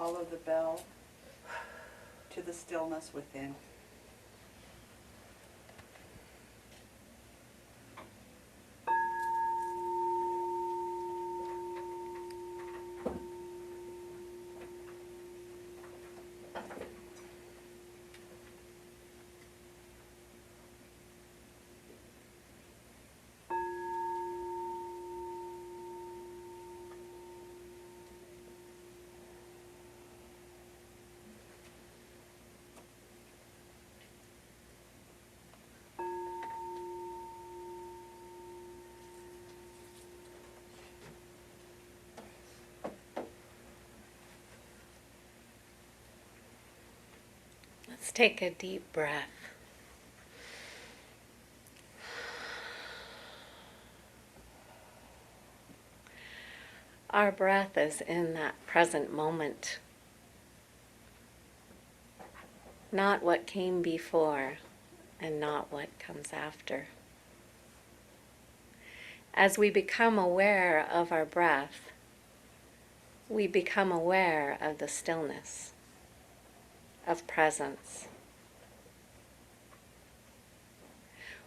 follow the bell to the stillness within. Let's take a deep breath. Our breath is in that present moment, not what came before and not what comes after. As we become aware of our breath, we become aware of the stillness, of presence.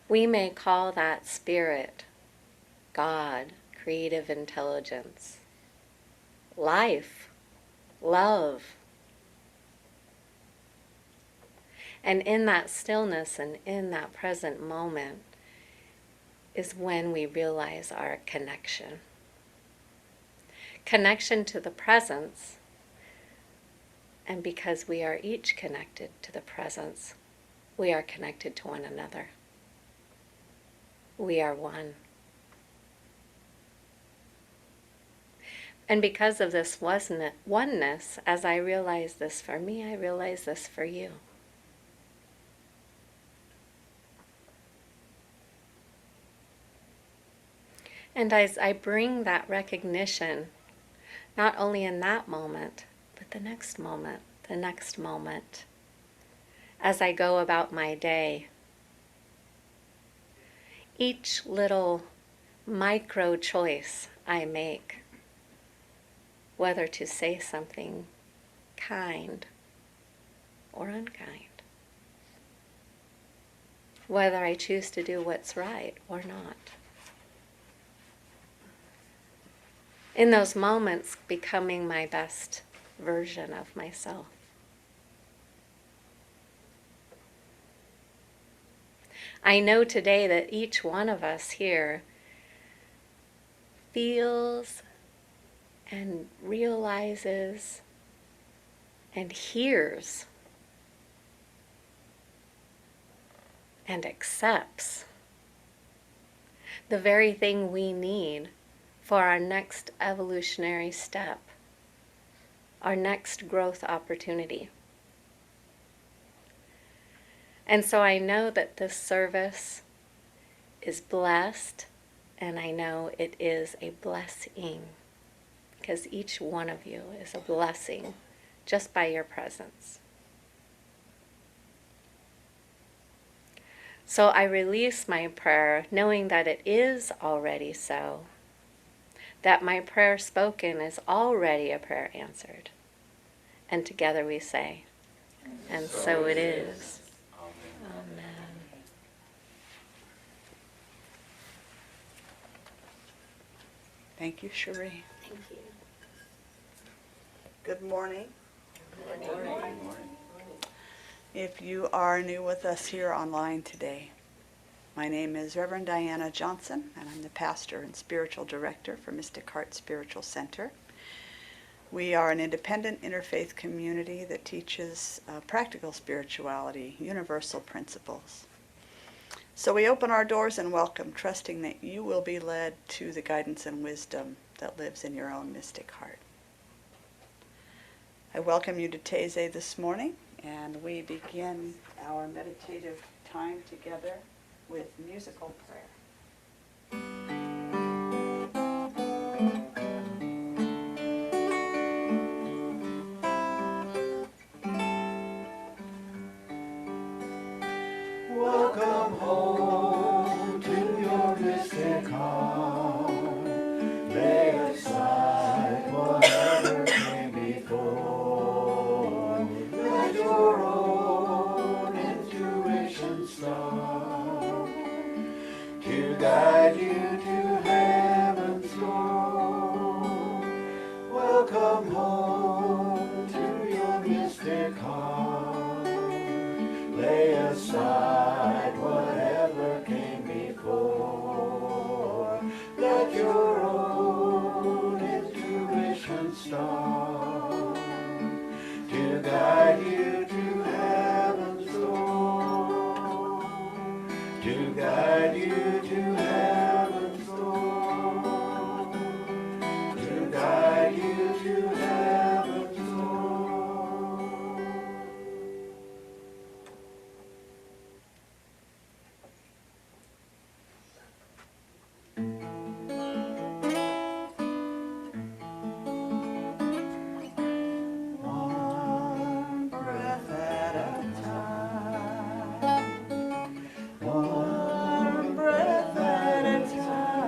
We may call that spirit, God, creative intelligence, life, love. And in that stillness and in that present moment is when we realize our connection. Connection to the presence, and because we are each connected to the presence, we are connected to one another. We are one. And because of this oneness, as I realize this for me, I realize this for you. And as I bring that recognition, not only in that moment, but the next moment, as I go about my day, each little micro choice I make, whether to say something kind or unkind, whether I choose to do what's right or not. In those moments, becoming my best version of myself. I know today that each one of us here feels and realizes and hears and accepts the very thing we need for our next evolutionary step, our next growth opportunity. And so I know that this service is blessed, and I know it is a blessing, because each one of you is a blessing just by your presence. So I release my prayer knowing that it is already so, that my prayer spoken is already a prayer answered. And together we say, and so it is. Amen. Thank you, Cherie. Thank you. Good morning. Good morning. If you are new with us here online today, my name is Reverend Diana Johnson, and I'm the pastor and spiritual director for Mystic Heart Spiritual Center. We are an independent interfaith community that teaches practical spirituality, universal principles. So we open our doors and welcome, trusting that you will be led to the guidance and wisdom that lives in your own mystic heart. I welcome you to Taizé this morning, and we begin our meditative time together with musical prayer. Welcome home to your mystic heart. Lay aside whatever came before. to guide you to heaven's door, to guide you to heaven's door. One breath at a time, one breath at a time.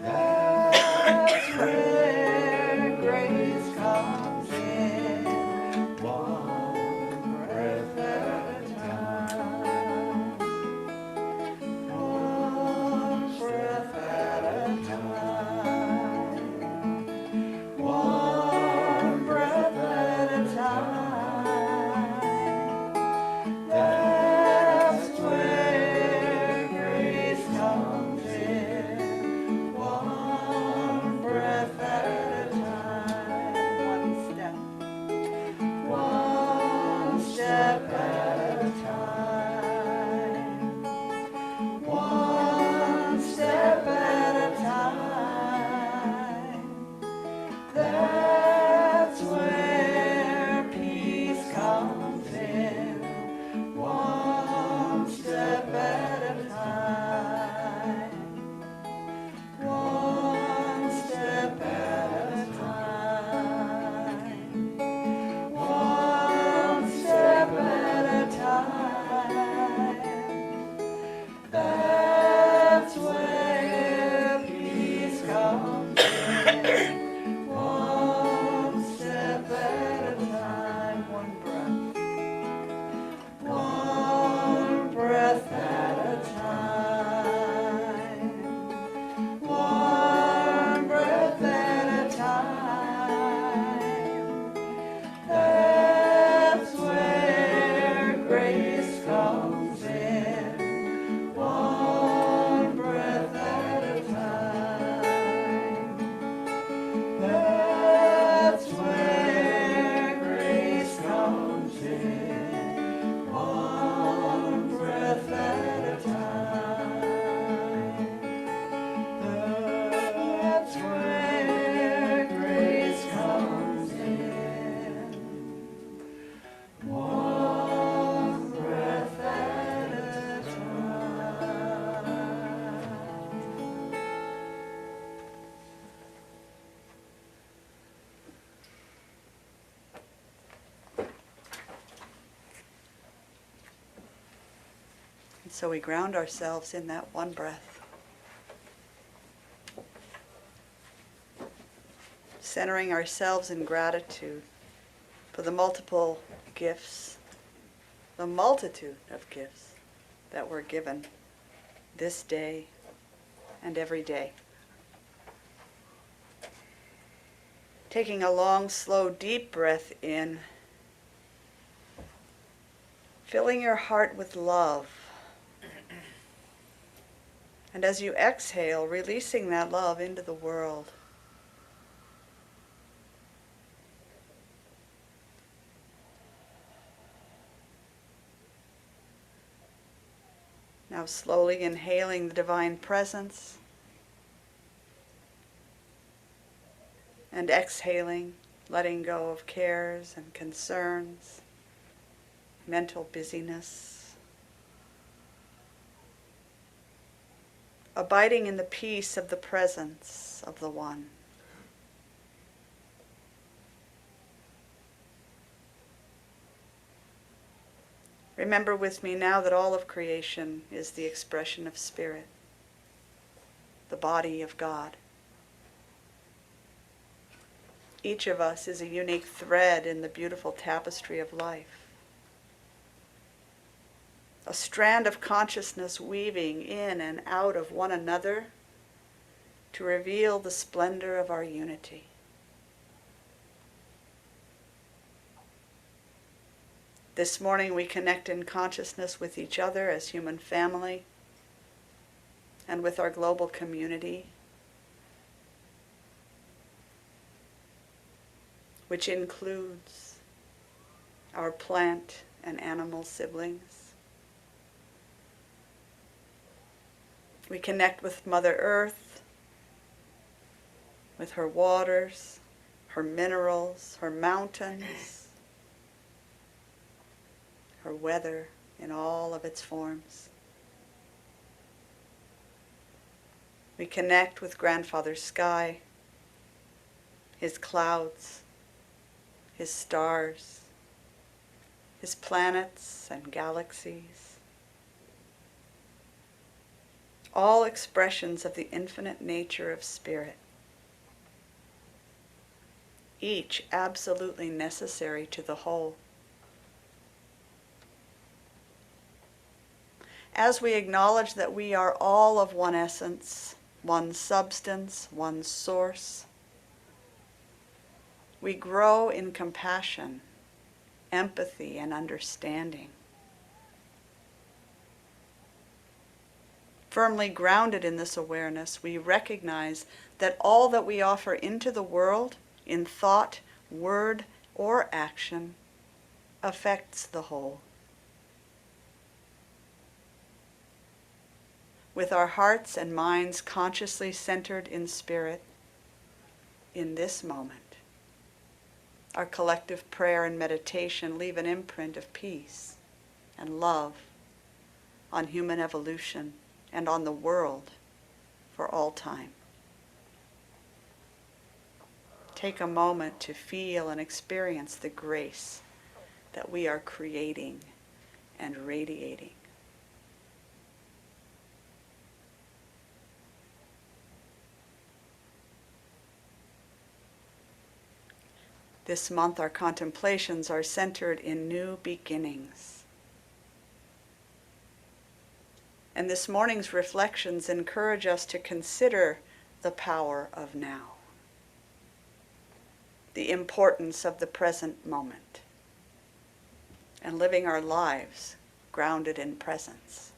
That's where grace comes in. One breath at a time, one breath at a time, one breath at a time. That's where grace comes in. One breath at a time. One step at a time. One step at a time. That's where peace comes in. One step at a time. One step at a time. One step at a time. That's where peace comes in. One step at a time. One breath. One breath at a time. One breath at a time. That's where grace comes in. One breath at a time. That's where grace comes in. One breath at a time. That's where grace comes in. One breath at a time. And so we ground ourselves in that one breath, centering ourselves in gratitude for the multiple gifts, the multitude of gifts that we're given this day and every day. Taking a long, slow, deep breath in, filling your heart with love. And as you exhale, releasing that love into the world. Now slowly inhaling the divine presence and exhaling, letting go of cares and concerns, mental busyness. Abiding in the peace of the presence of the One. Remember with me now that all of creation is the expression of Spirit, the body of God. Each of us is a unique thread in the beautiful tapestry of life. A strand of consciousness weaving in and out of one another to reveal the splendor of our unity. This morning we connect in consciousness with each other as human family and with our global community, which includes our plant and animal siblings, We connect with Mother Earth, with her waters, her minerals, her mountains, her weather in all of its forms. We connect with Grandfather Sky, his clouds, his stars, his planets and galaxies, all expressions of the infinite nature of spirit, each absolutely necessary to the whole. As we acknowledge that we are all of one essence, one substance, one source, we grow in compassion, empathy, and understanding. Firmly grounded in this awareness, we recognize that all that we offer into the world, in thought, word, or action, affects the whole. With our hearts and minds consciously centered in spirit, in this moment, our collective prayer and meditation leave an imprint of peace and love on human evolution and on the world for all time. Take a moment to feel and experience the grace that we are creating and radiating. This month, our contemplations are centered in new beginnings. And this morning's reflections encourage us to consider the power of now, the importance of the present moment, and living our lives grounded in presence.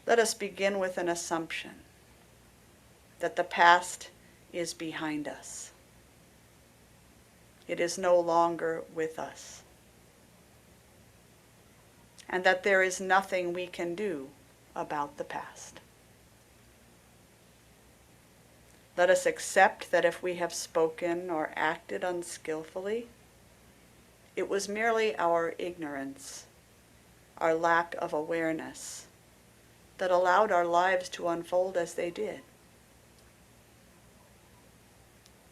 Let us begin with an assumption that the past is behind us. It is no longer with us. And that there is nothing we can do about the past. Let us accept that if we have spoken or acted unskillfully, it was merely our ignorance, our lack of awareness, that allowed our lives to unfold as they did.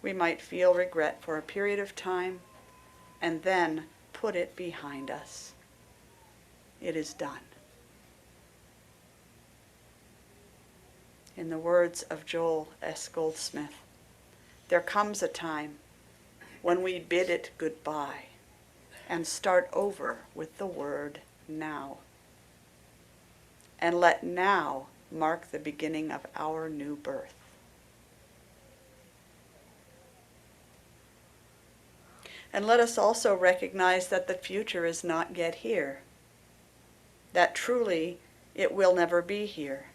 We might feel regret for a period of time and then put it behind us. It is done. In the words of Joel S. Goldsmith, there comes a time when we bid it goodbye and start over with the word now. And let now mark the beginning of our new birth. And let us also recognize that the future is not yet here, that truly it will never be here,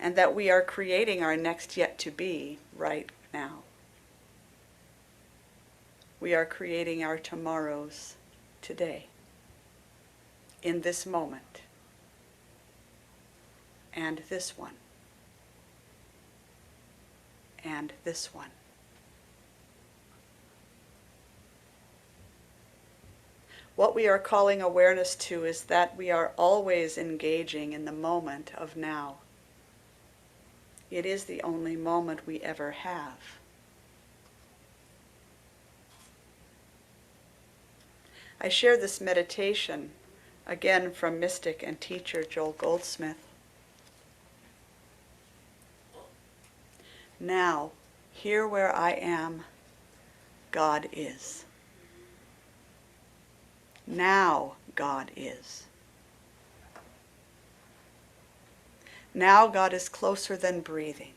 and that we are creating our next yet to be right now. We are creating our tomorrows today, in this moment, and this one, and this one. What we are calling awareness to is that we are always engaging in the moment of now. It is the only moment we ever have. I share this meditation, again from mystic and teacher Joel Goldsmith. Now, here where I am, God is. Now God is. Now God is closer than breathing.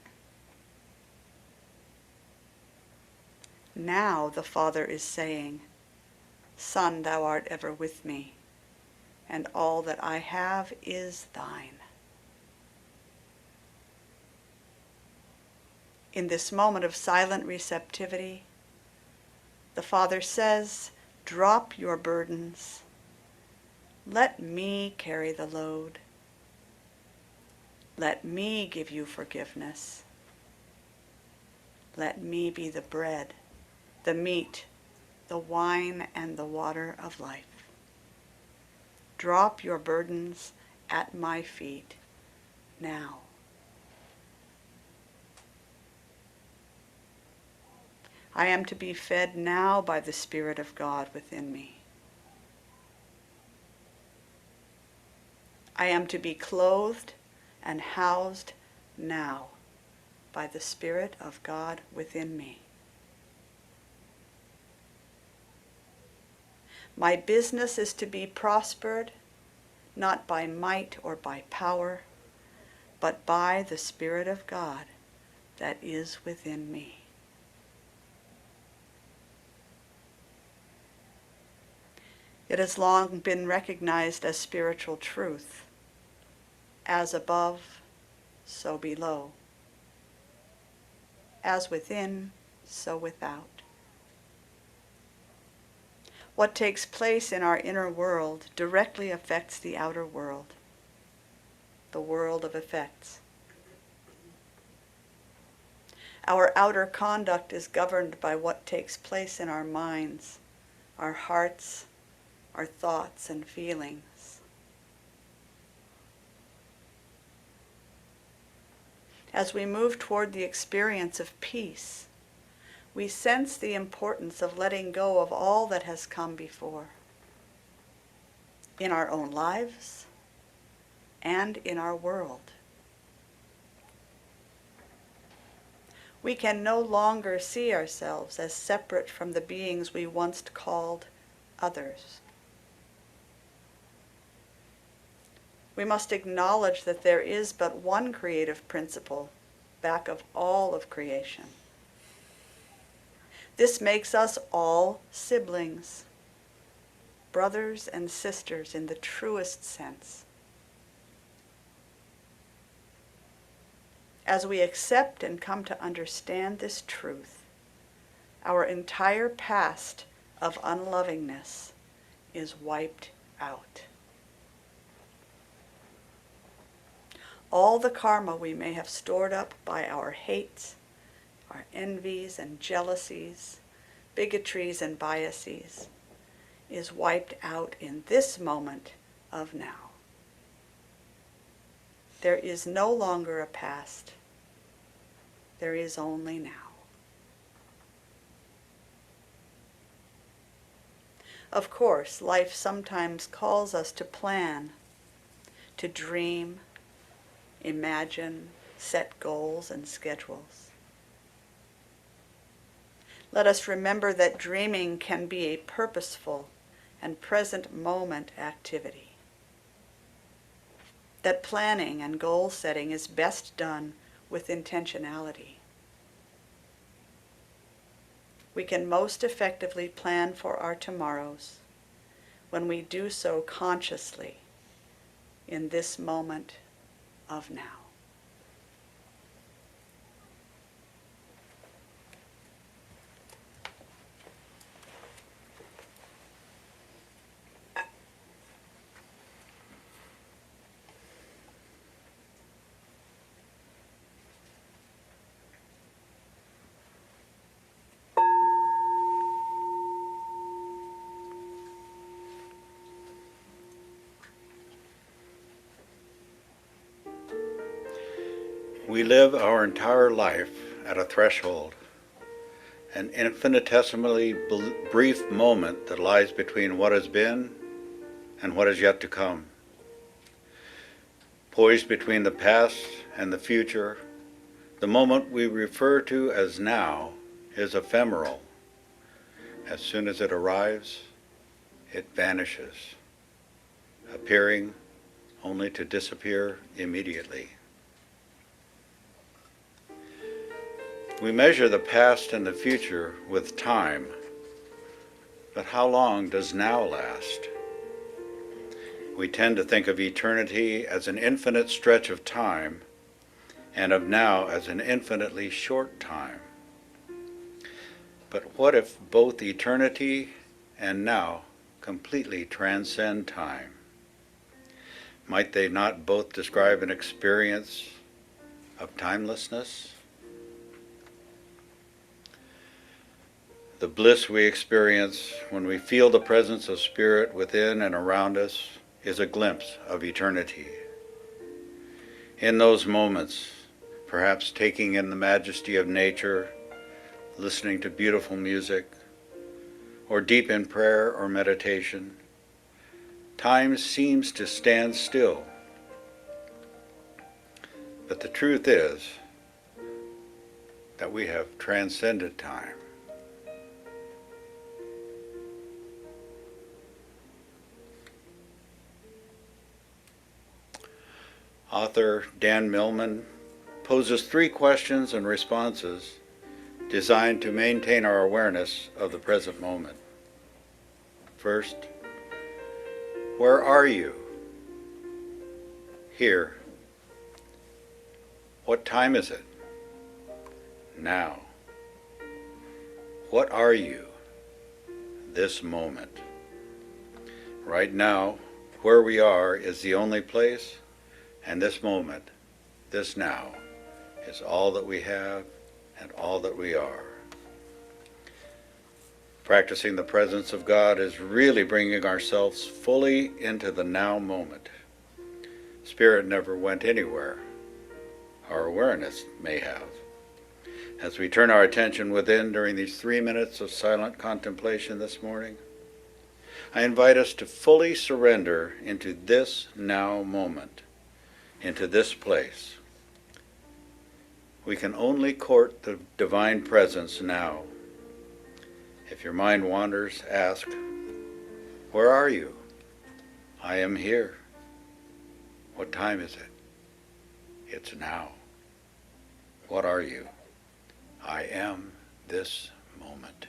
Now the Father is saying, Son, thou art ever with me, and all that I have is thine. In this moment of silent receptivity, the Father says, drop your burdens, Let me carry the load. Let me give you forgiveness. Let me be the bread, the meat, the wine, and the water of life. Drop your burdens at my feet now. I am to be fed now by the Spirit of God within me. I am to be clothed and housed now by the Spirit of God within me. My business is to be prospered, not by might or by power, but by the Spirit of God that is within me. It has long been recognized as spiritual truth. As above, so below. As within, so without. What takes place in our inner world directly affects the outer world, the world of effects. Our outer conduct is governed by what takes place in our minds, our hearts, our thoughts and feelings. As we move toward the experience of peace, we sense the importance of letting go of all that has come before, in our own lives and in our world. We can no longer see ourselves as separate from the beings we once called others. We must acknowledge that there is but one creative principle back of all of creation. This makes us all siblings, brothers and sisters in the truest sense. As we accept and come to understand this truth, our entire past of unlovingness is wiped out. All the karma we may have stored up by our hates, our envies and jealousies, bigotries and biases, is wiped out in this moment of now. There is no longer a past. There is only now. Of course, life sometimes calls us to plan, to dream, imagine, set goals and schedules. Let us remember that dreaming can be a purposeful and present moment activity. That planning and goal setting is best done with intentionality. We can most effectively plan for our tomorrows when we do so consciously in this moment of now. We live our entire life at a threshold, an infinitesimally brief moment that lies between what has been and what is yet to come. Poised between the past and the future, the moment we refer to as now is ephemeral. As soon as it arrives, it vanishes, appearing only to disappear immediately. We measure the past and the future with time, but how long does now last? We tend to think of eternity as an infinite stretch of time, and of now as an infinitely short time. But what if both eternity and now completely transcend time? Might they not both describe an experience of timelessness? The bliss we experience when we feel the presence of Spirit within and around us is a glimpse of eternity. In those moments, perhaps taking in the majesty of nature, listening to beautiful music, or deep in prayer or meditation, time seems to stand still. But the truth is that we have transcended time. Author Dan Millman poses 3 questions and responses designed to maintain our awareness of the present moment. First, where are you? Here. What time is it? Now. What are you? This moment. Right now, where we are is the only place, and this moment, this now, is all that we have and all that we are. Practicing the presence of God is really bringing ourselves fully into the now moment. Spirit never went anywhere. Our awareness may have. As we turn our attention within during these 3 minutes of silent contemplation this morning, I invite us to fully surrender into this now moment, into this place. We can only court the divine presence now. If your mind wanders, ask, where are you? I am here. What time is it? It's now. What are you? I am this moment.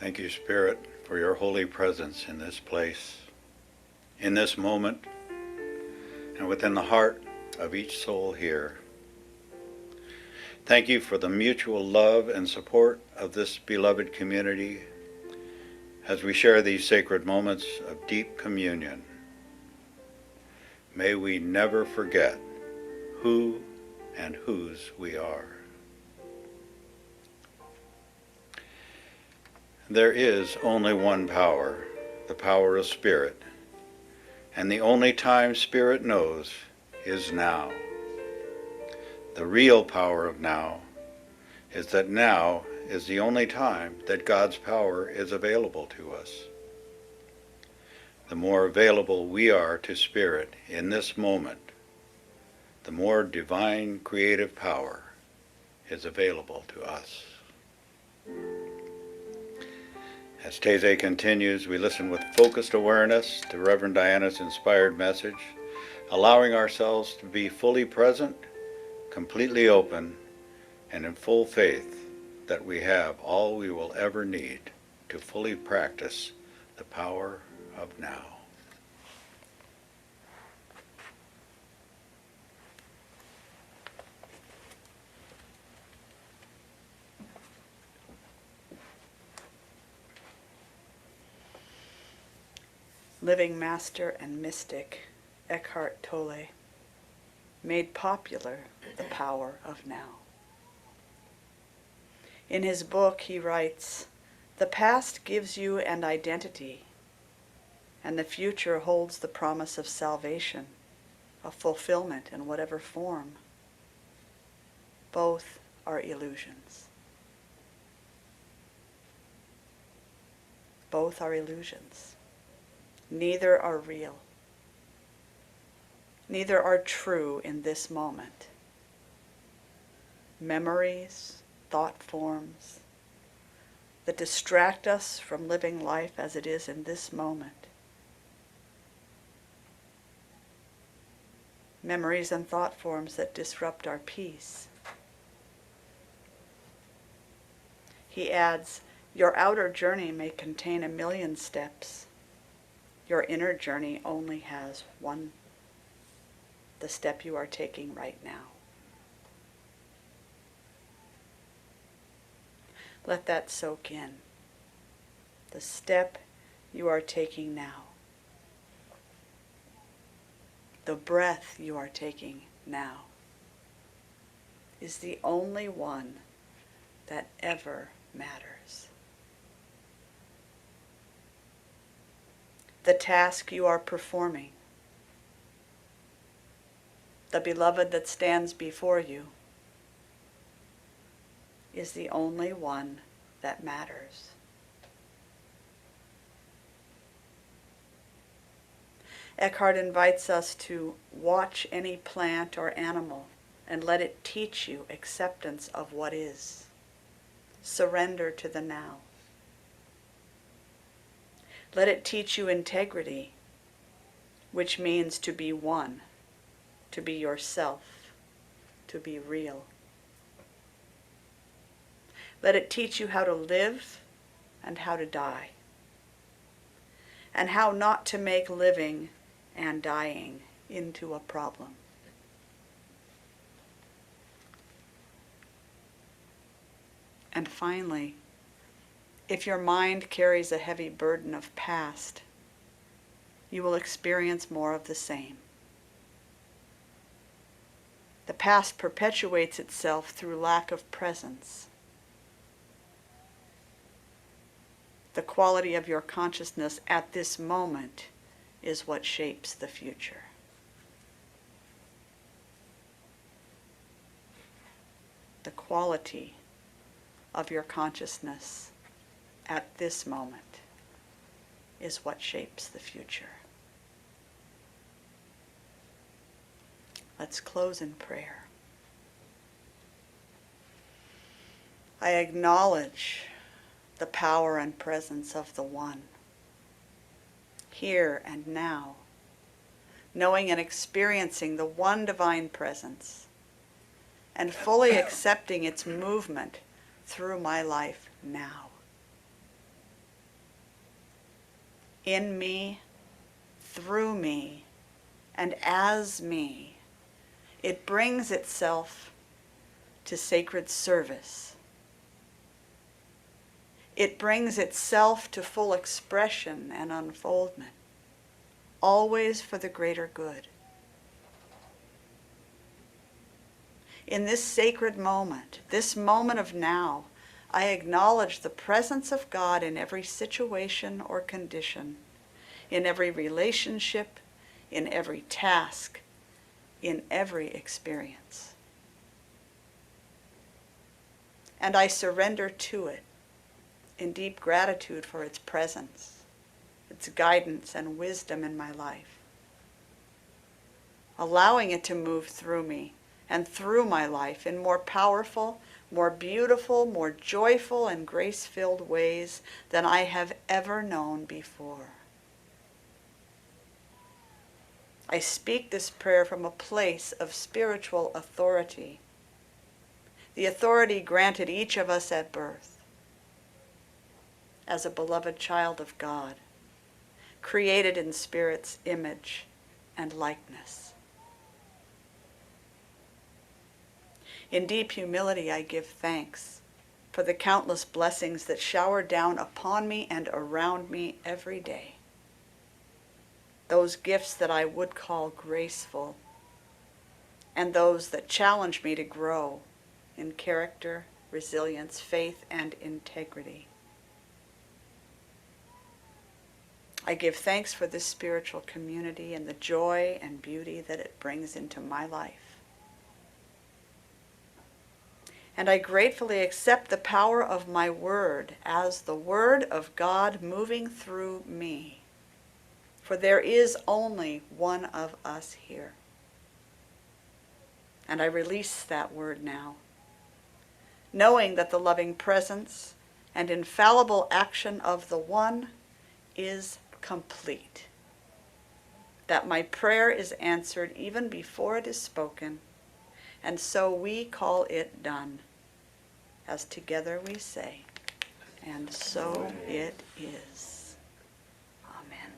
Thank you, Spirit, for your holy presence in this place, in this moment, and within the heart of each soul here. Thank you for the mutual love and support of this beloved community as we share these sacred moments of deep communion. May we never forget who and whose we are. There is only one power, the power of Spirit, and the only time Spirit knows is now. The real power of now is that now is the only time that God's power is available to us. The more available we are to Spirit in this moment, the more divine creative power is available to us. As Taizé continues, we listen with focused awareness to Reverend Diana's inspired message, allowing ourselves to be fully present, completely open, and in full faith that we have all we will ever need to fully practice the power of now. Living master and mystic Eckhart Tolle made popular the power of now. In his book, he writes, "The past gives you an identity, and the future holds the promise of salvation, of fulfillment in whatever form. Both are illusions." Both are illusions. Neither are real. Neither are true in this moment. Memories, thought forms that distract us from living life as it is in this moment. Memories and thought forms that disrupt our peace. He adds, "Your outer journey may contain 1,000,000 steps. Your inner journey only has one, the step you are taking right now." Let that soak in. The step you are taking now. The breath you are taking now is the only one that ever matters. The task you are performing, the beloved that stands before you, is the only one that matters. Eckhart invites us to watch any plant or animal and let it teach you acceptance of what is. Surrender to the now. Let it teach you integrity, which means to be one, to be yourself, to be real. Let it teach you how to live and how to die, and how not to make living and dying into a problem. And finally, if your mind carries a heavy burden of past, you will experience more of the same. The past perpetuates itself through lack of presence. The quality of your consciousness at this moment is what shapes the future. The quality of your consciousness at this moment is what shapes the future. Let's close in prayer. I acknowledge the power and presence of the One, here and now, knowing and experiencing the one divine presence, and fully accepting its movement through my life now. in me, through me, and as me, it brings itself to sacred service. It brings itself to full expression and unfoldment, always for the greater good. In this sacred moment, this moment of now, I acknowledge the presence of God in every situation or condition, in every relationship, in every task, in every experience. And I surrender to it in deep gratitude for its presence, its guidance and wisdom in my life, allowing it to move through me and through my life in more powerful, more beautiful, more joyful, and grace-filled ways than I have ever known before. I speak this prayer from a place of spiritual authority, the authority granted each of us at birth, as a beloved child of God, created in Spirit's image and likeness. In deep humility, I give thanks for the countless blessings that shower down upon me and around me every day. Those gifts that I would call graceful, and those that challenge me to grow in character, resilience, faith, and integrity. I give thanks for this spiritual community and the joy and beauty that it brings into my life. And I gratefully accept the power of my word as the word of God moving through me. For there is only one of us here. And I release that word now, knowing that the loving presence and infallible action of the One is complete, that my prayer is answered even before it is spoken, and so we call it done, as together we say, and so it is. Amen.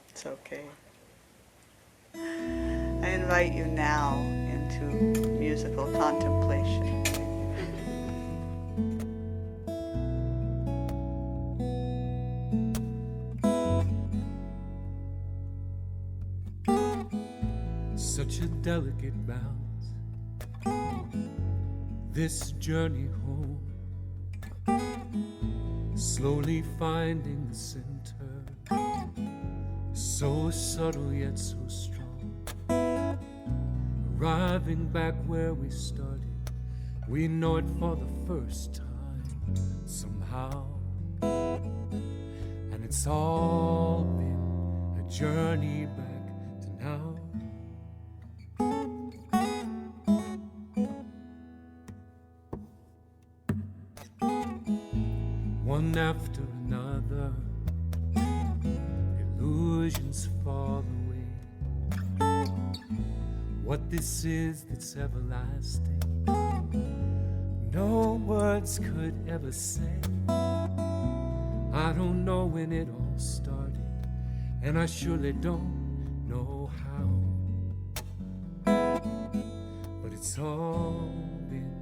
It's okay. I invite you now into musical contemplation. Such a delicate balance, this journey home, slowly finding the center, so subtle yet so strong, arriving back where we started, we know it for the first time, somehow, and it's all been a journey back to now. One after another, illusions fall away. What this is that's everlasting, no words could ever say. I don't know when it all started, and I surely don't know how. But it's all been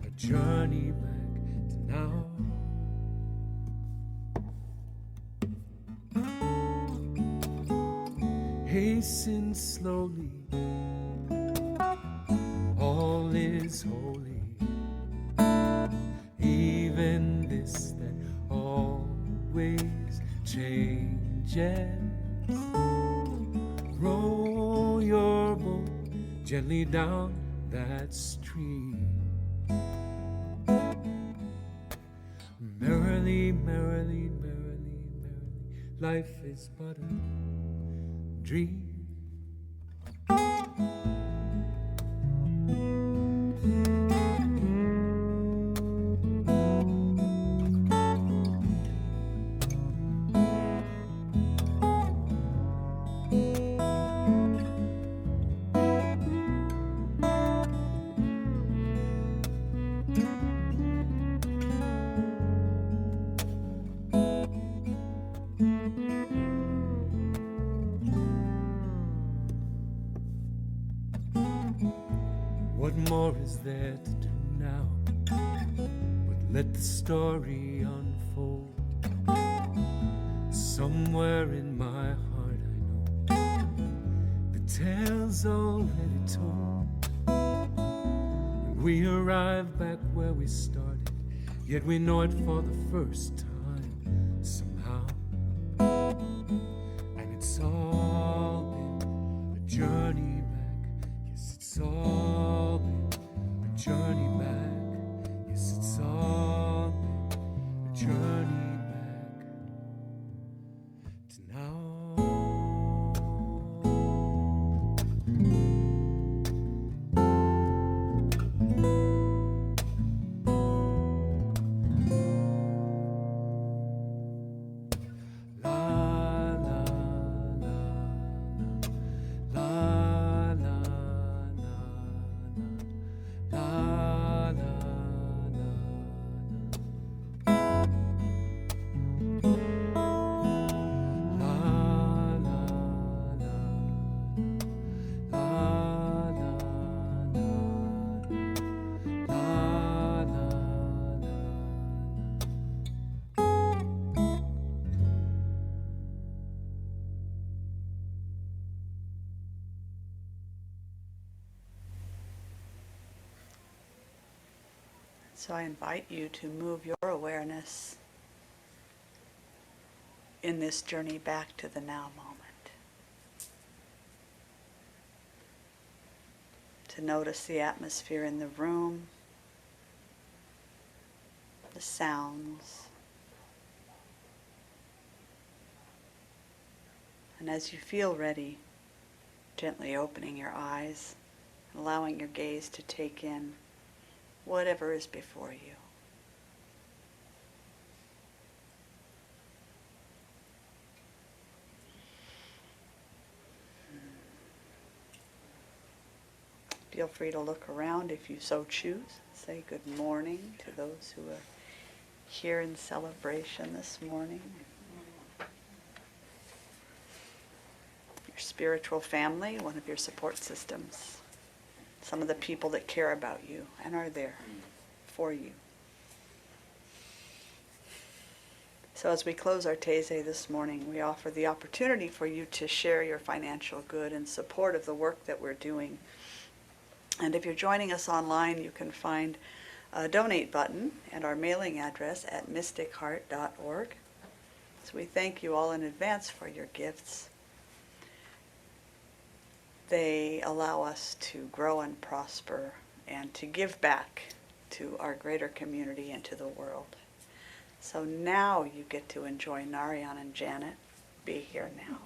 a journey back to now. Hasten slowly, all is holy, even this that always changes. Row your boat gently down that stream, merrily, merrily, merrily, merrily, life is but a dream. What more is there to do now? But let the story unfold. Somewhere in my heart I know the tale's already told. And we arrived back where we started, yet we know it for the first time somehow. And it's all been a journey back. Yes, it's all been a journey back. Yes, it's all been a journey back to now. La la la la la la la la la. So I invite you to move your awareness in this journey back to the now moment. To notice the atmosphere in the room, the sounds. And as you feel ready, gently opening your eyes and allowing your gaze to take in whatever is before you. Feel free to look around if you so choose. Say good morning to those who are here in celebration this morning. Your spiritual family, one of your support systems. Some of the people that care about you and are there for you. So as we close our Taizé this morning, we offer the opportunity for you to share your financial good in support of the work that we're doing. And if you're joining us online, you can find a donate button and our mailing address at mysticheart.org. So we thank you all in advance for your gifts. They allow us to grow and prosper and to give back to our greater community and to the world. So now you get to enjoy Narayan and Janet. Be here now.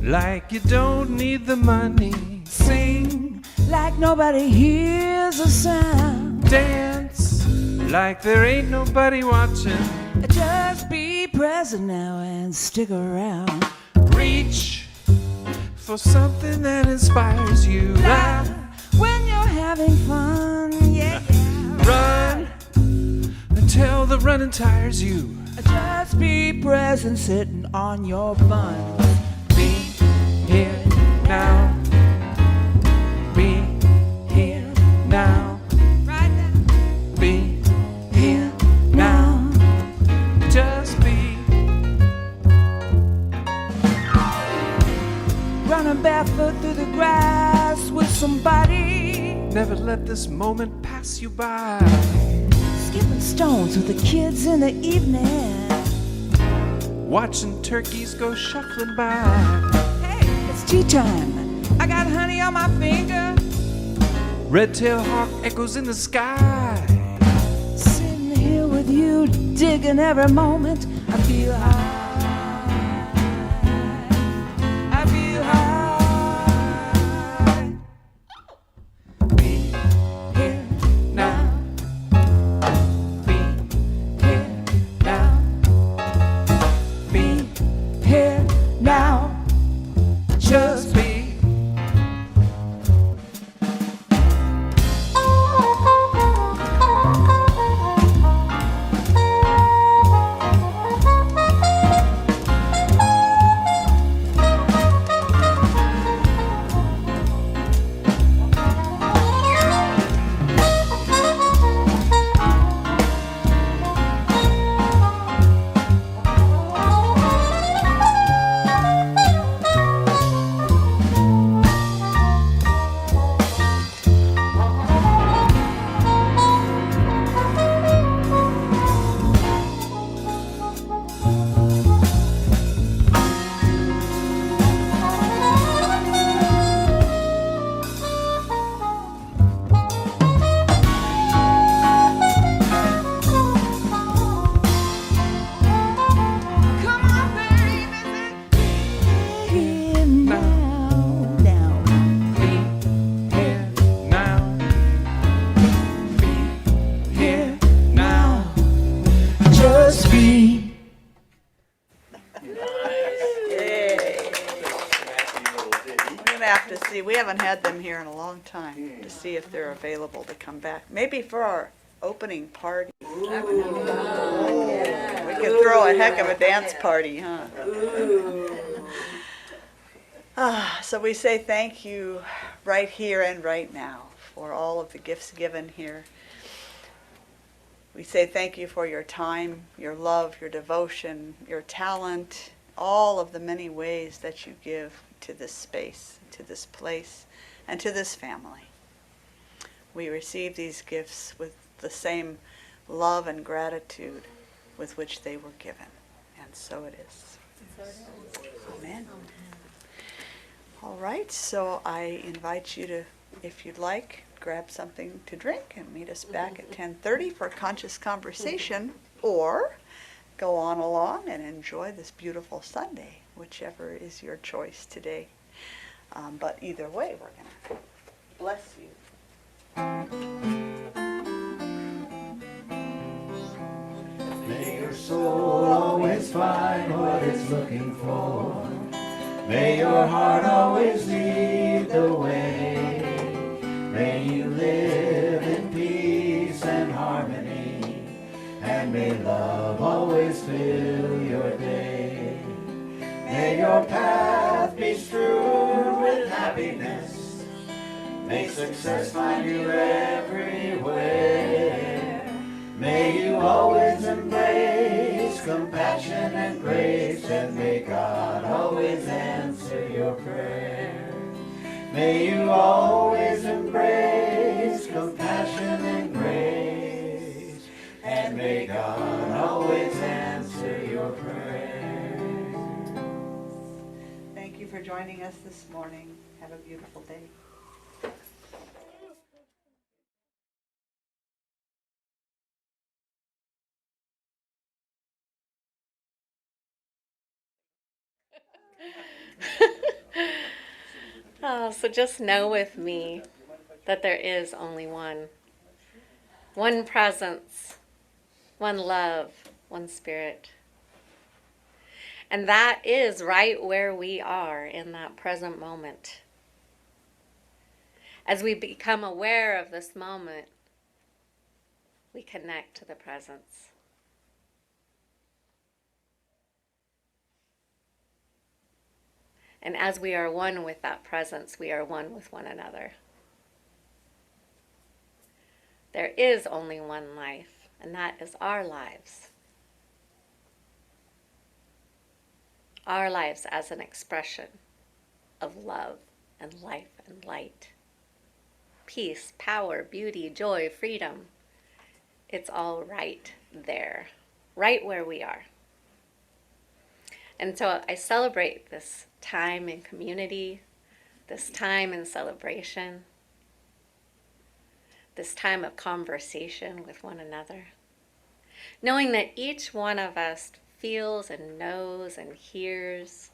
Like you don't need the money. Sing like nobody hears a sound. Dance like there ain't nobody watching. Just be present now and stick around. Reach for something that inspires you. Laugh when you're having fun. Yeah, yeah. Run until the running tires you. Just be present sitting on your bun. Be here now. Be here now. Right now. Be Here now. just be. Running barefoot through the grass with somebody. Never let this moment pass you by. skipping stones with the kids in the evening. Watching turkeys go shuffling by. Hey, it's tea time. I got honey on my finger. Red-tailed hawk echoes in the sky. Sitting here with you, digging every moment. I feel high. I feel high. Be here now. Be here now. Be here now. Just be. Come on, baby. Here now, now. Be here now. Be Here now. Just be. Yay. We're gonna have to see, we haven't had them here in a long time, to see if they're available to come back. Maybe for our opening party. We could throw a heck of a dance party, huh? So we say thank you right here and right now for all of the gifts given here. We say thank you for your time, your love, your devotion, your talent, all of the many ways that you give to this space, to this place, and to this family. We receive these gifts with the same love and gratitude with which they were given. And so it is. Amen. All right, so I invite you to, if you'd like, grab something to drink and meet us back at 10:30 for conscious conversation, or go on along and enjoy this beautiful Sunday, whichever is your choice today. But either way, we're going to bless you. May your soul always find what it's looking for. May your heart always lead the way. May you live in peace and harmony. And may love always fill your day. May your path be strewn with happiness. May success find you everywhere. May you always embrace compassion and grace, and may God always answer your prayer. May you always embrace compassion and grace, and may God always answer your prayer. Thank you for joining us this morning. Have a beautiful day. Oh, so just know with me that there is only one presence, one love, one spirit. And that is right where we are in that present moment. As we become aware of this moment, we connect to the presence. And as we are one with that presence, we are one with one another. There is only one life, and that is our lives. Our lives as an expression of love and life and light. Peace, power, beauty, joy, freedom, it's all right there, right where we are. And so I celebrate this time in community, this time in celebration, this time of conversation with one another, knowing that each one of us feels and knows and hears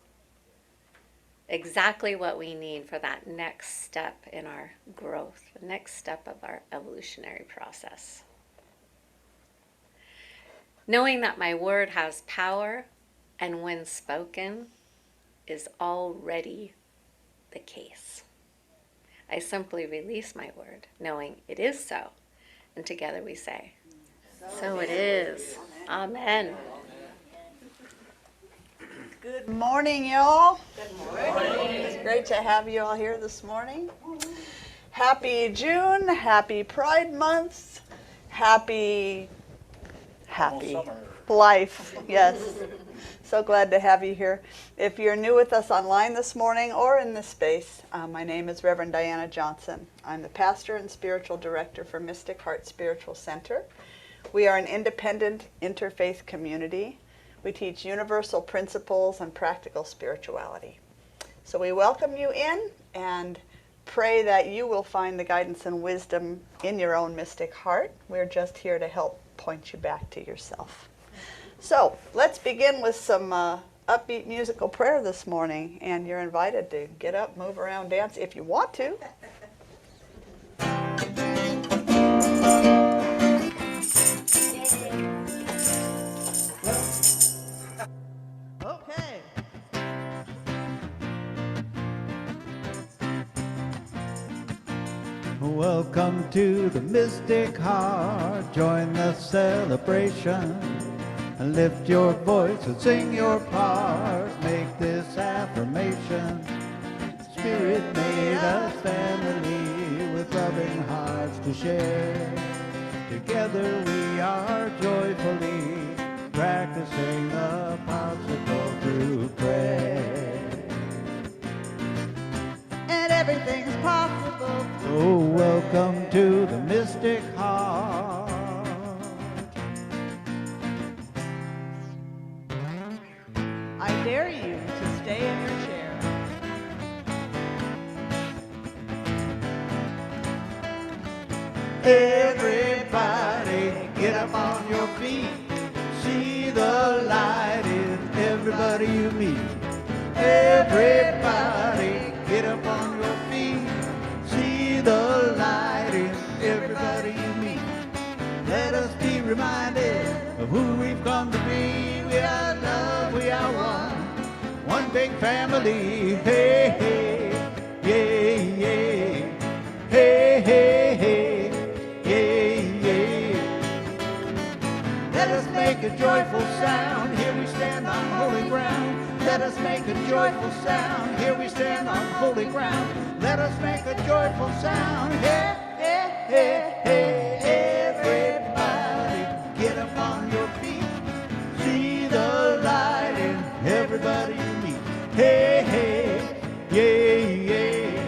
exactly what we need for that next step in our growth, the next step of our evolutionary process. Knowing that my word has power, and when spoken, is already the case. I simply release my word, knowing it is so, and together we say, so it is. Amen. Good morning, y'all. Good morning. It's great to have you all here this morning. Happy June, happy Pride Month, happy life. Yes. So glad to have you here. If you're new with us online this morning or in this space, my name is Reverend Diana Johnson. I'm the pastor and spiritual director for Mystic Heart Spiritual Center. We are an independent interfaith community. We teach universal principles and practical spirituality. So we welcome you in and pray that you will find the guidance and wisdom in your own mystic heart. We're just here to help point you back to yourself. So let's begin with some upbeat musical prayer this morning, and you're invited to get up, move around, dance if you want to. Okay. Welcome to the Mystic Heart. Join the celebration and lift your voice and sing your part. Make this affirmation. Spirit made us family with loving hearts to share. Together we are joyfully practicing the possible through prayer. And everything's possible. So welcome to the Mystic Heart. I dare you to stay in your chair. Everybody get up on your feet. See the light in everybody you meet. Everybody get up on your feet. See the light in everybody you meet. Let us be reminded of who we've come to be. We are love, we are one big family. Hey, hey, yeah, yeah. Hey, hey, hey, yeah, yeah. Let us make a joyful sound. Here we stand on holy ground. Let us make a joyful sound. Here we stand on holy ground. Let us make a joyful sound. Hey, hey, hey, hey. Everybody get up on your feet. See the light in everybody you meet. Hey, hey, yeah, yeah.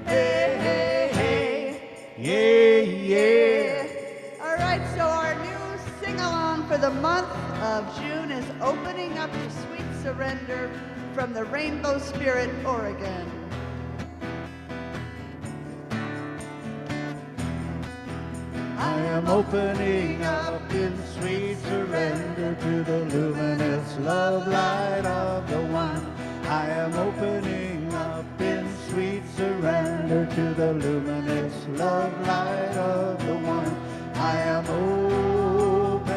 Hey, hey, hey, yeah, yeah. All right, so our new sing-along for the month of June is Opening Up to Sweet Surrender from the Rainbow Spirit, Oregon. I am opening up in sweet surrender to the luminous love light of the One. I am opening up in sweet surrender to the luminous love light of the One. I am opening,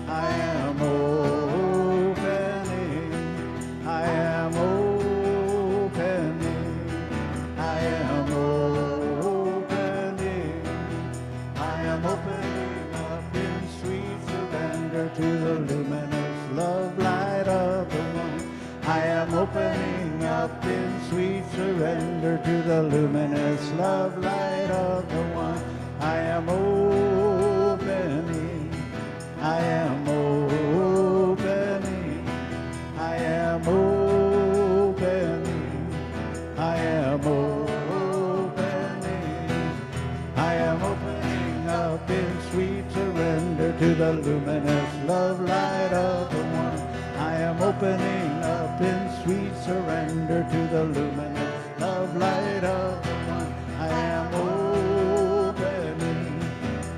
I am opening, I am opening, I am opening, I am opening up in sweet surrender to the luminous love light of the One. I am opening up in sweet surrender to the luminous love light of the One. I am opening, I am opening, I am opening, I am opening, I am opening up in sweet the luminous love light of the one. I am opening up in sweet surrender to the luminous love light of the one. I am opening,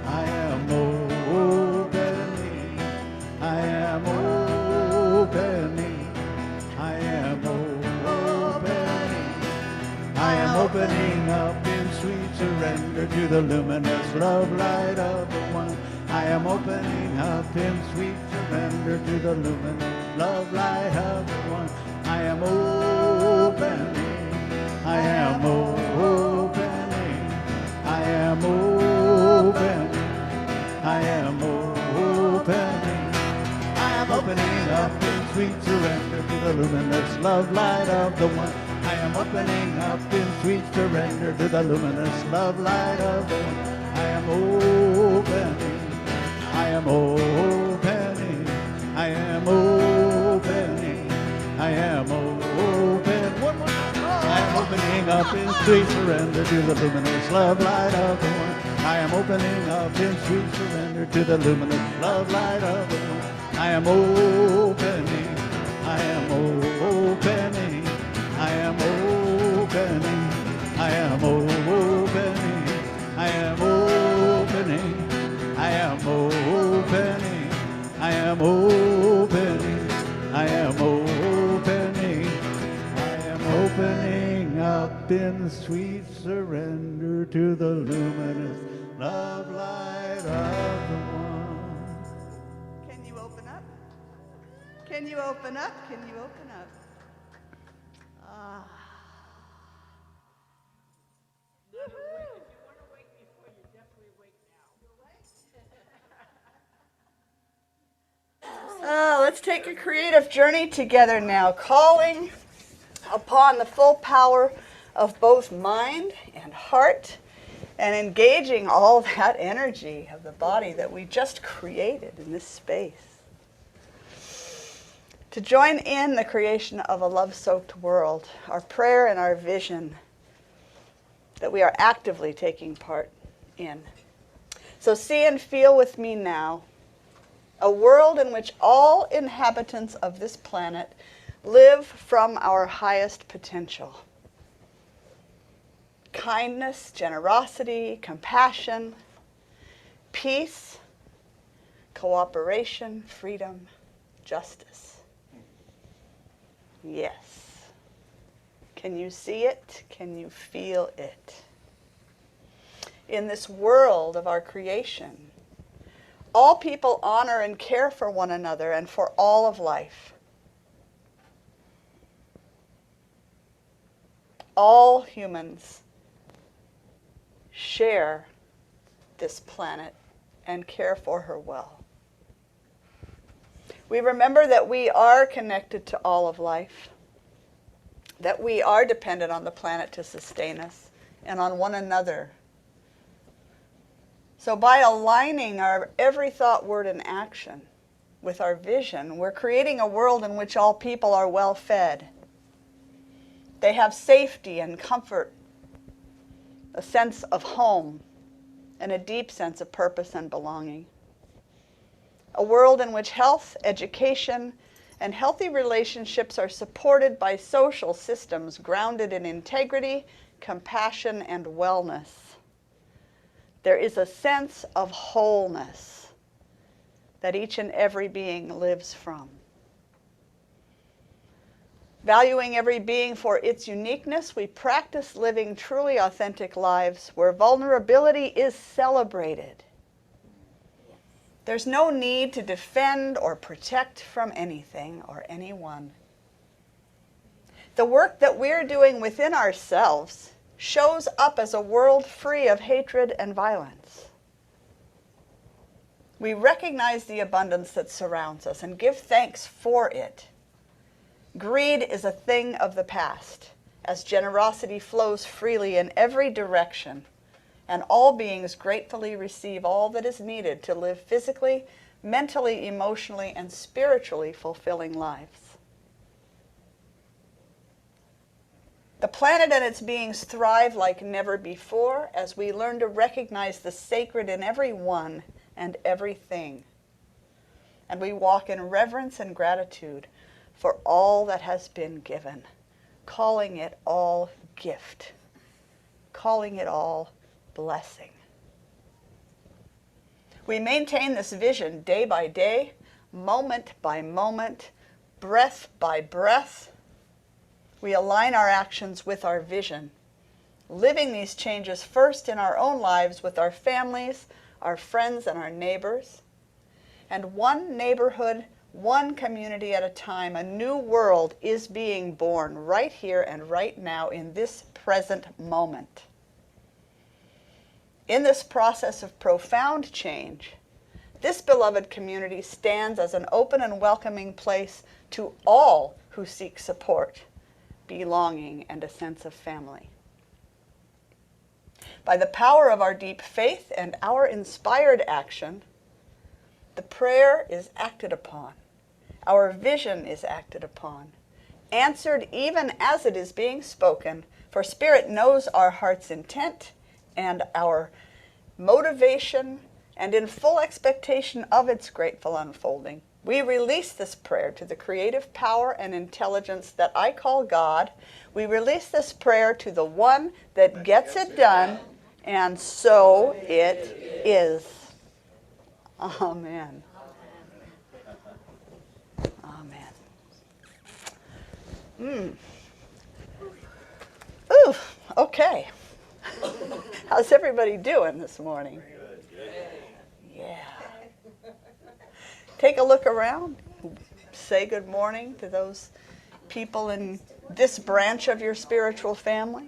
I am opening, I am opening, I am opening, I am opening up in sweet surrender to the luminous love light of the one. I am opening up in sweet surrender to the luminous love light of the one. I am opening, I am opening, I am opening, I am opening, I am opening up in sweet surrender to the luminous love light of the one. I am opening up in sweet surrender to the luminous love light of the one. I am opening, I am opening, I am opening, I am open. One more time. I am opening up in sweet surrender to the luminous love light of the one. I am opening up in sweet surrender to the luminous love light of the one. I am opening, I am opening, I am opening, I am opening, I am opening, I am opening, I am opening, I am opening, I am opening up in sweet surrender to the luminous love light of the one. Can you open up? Can you open up? Can you open up? Ah. Let's take a creative journey together now, calling upon the full power of both mind and heart, and engaging all that energy of the body that we just created in this space. To join in the creation of a love-soaked world, our prayer and our vision that we are actively taking part in. So see and feel with me now a world in which all inhabitants of this planet live from our highest potential. Kindness, generosity, compassion, peace, cooperation, freedom, justice. Yes. Can you see it? Can you feel it? In this world of our creation, all people honor and care for one another and for all of life. All humans share this planet and care for her well. We remember that we are connected to all of life, that we are dependent on the planet to sustain us and on one another. So by aligning our every thought, word, and action with our vision, we're creating a world in which all people are well fed. They have safety and comfort, a sense of home, and a deep sense of purpose and belonging. A world in which health, education, and healthy relationships are supported by social systems grounded in integrity, compassion, and wellness. There is a sense of wholeness that each and every being lives from. Valuing every being for its uniqueness, we practice living truly authentic lives where vulnerability is celebrated. There's no need to defend or protect from anything or anyone. The work that we're doing within ourselves shows up as a world free of hatred and violence. We recognize the abundance that surrounds us and give thanks for it. Greed is a thing of the past, as generosity flows freely in every direction, and all beings gratefully receive all that is needed to live physically, mentally, emotionally, and spiritually fulfilling lives. The planet and its beings thrive like never before as we learn to recognize the sacred in everyone and everything. and we walk in reverence and gratitude for all that has been given, calling it all gift, calling it all blessing. We maintain this vision day by day, moment by moment, breath by breath. We align our actions with our vision, living these changes first in our own lives with our families, our friends, and our neighbors. And one neighborhood, one community at a time, a new world is being born right here and right now in this present moment. In this process of profound change, this beloved community stands as an open and welcoming place to all who seek support, belonging, and a sense of family. By the power of our deep faith and our inspired action, the prayer is acted upon. Our vision is acted upon, answered even as it is being spoken, for Spirit knows our heart's intent and our motivation, and in full expectation of its grateful unfolding, we release this prayer to the creative power and intelligence that I call God. We release this prayer to the one that gets it done, and so it is. Amen. Amen. Ooh, okay. How's everybody doing this morning? Yeah. Take a look around. Say good morning to those people in this branch of your spiritual family,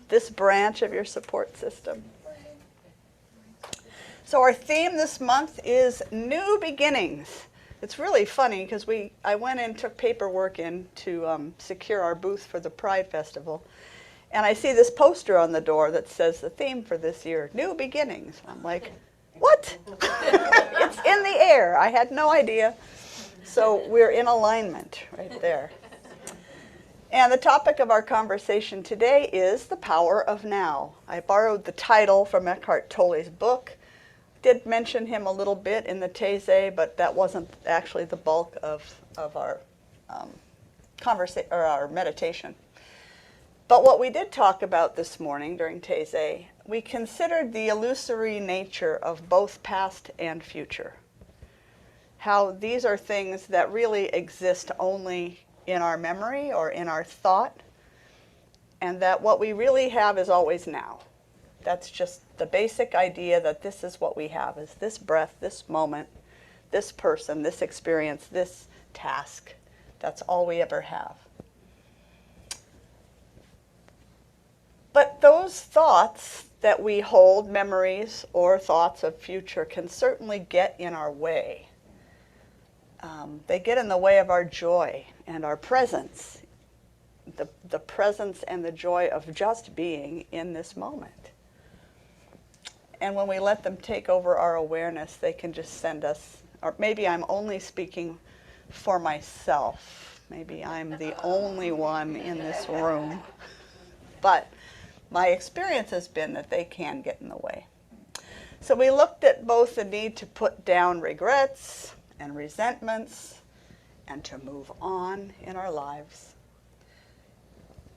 this branch of your support system. So our theme this month is New Beginnings. It's really funny because I went in and took paperwork in to secure our booth for the Pride Festival. And I see this poster on the door that says the theme for this year, New Beginnings. I'm like, what? It's in the air. I had no idea. So we're in alignment right there. And the topic of our conversation today is the power of now. I borrowed the title from Eckhart Tolle's book. Did mention him a little bit in the Taizé, but that wasn't actually the bulk of our our meditation. But what we did talk about this morning during Taizé, we considered the illusory nature of both past and future. How these are things that really exist only in our memory or in our thought, and that what we really have is always now. That's just the basic idea that this is what we have, is this breath, this moment, this person, this experience, this task. That's all we ever have. But those thoughts that we hold, memories or thoughts of future, can certainly get in our way. They get in the way of our joy and our presence, the presence and the joy of just being in this moment. And when we let them take over our awareness, they can just send us, or maybe I'm only speaking for myself. Maybe I'm the only one in this room. But my experience has been that they can get in the way. So we looked at both the need to put down regrets and resentments and to move on in our lives,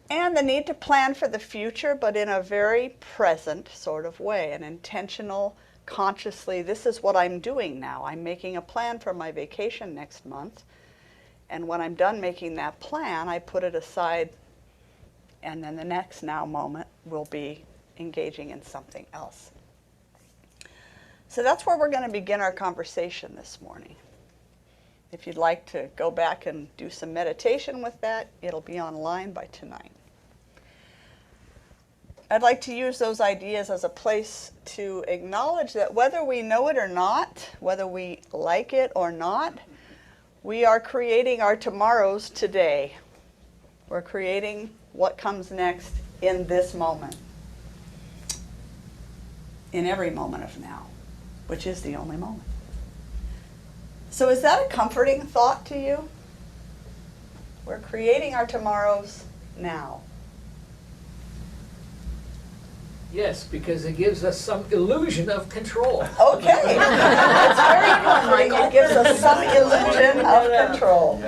and the need to plan for the future, but in a very present sort of way, an intentional, consciously, this is what I'm doing now. I'm making a plan for my vacation next month, and when I'm done making that plan, I put it aside, and then the next now moment will be engaging in something else. So that's where we're going to begin our conversation this morning. If you'd like to go back and do some meditation with that, it'll be online by tonight. I'd like to use those ideas as a place to acknowledge that whether we know it or not, whether we like it or not, we are creating our tomorrows today. We're creating what comes next in this moment, in every moment of now, which is the only moment. So is that a comforting thought to you? We're creating our tomorrows now. Yes, because it gives us some illusion of control. Okay, it's very comforting. It gives us some illusion of control.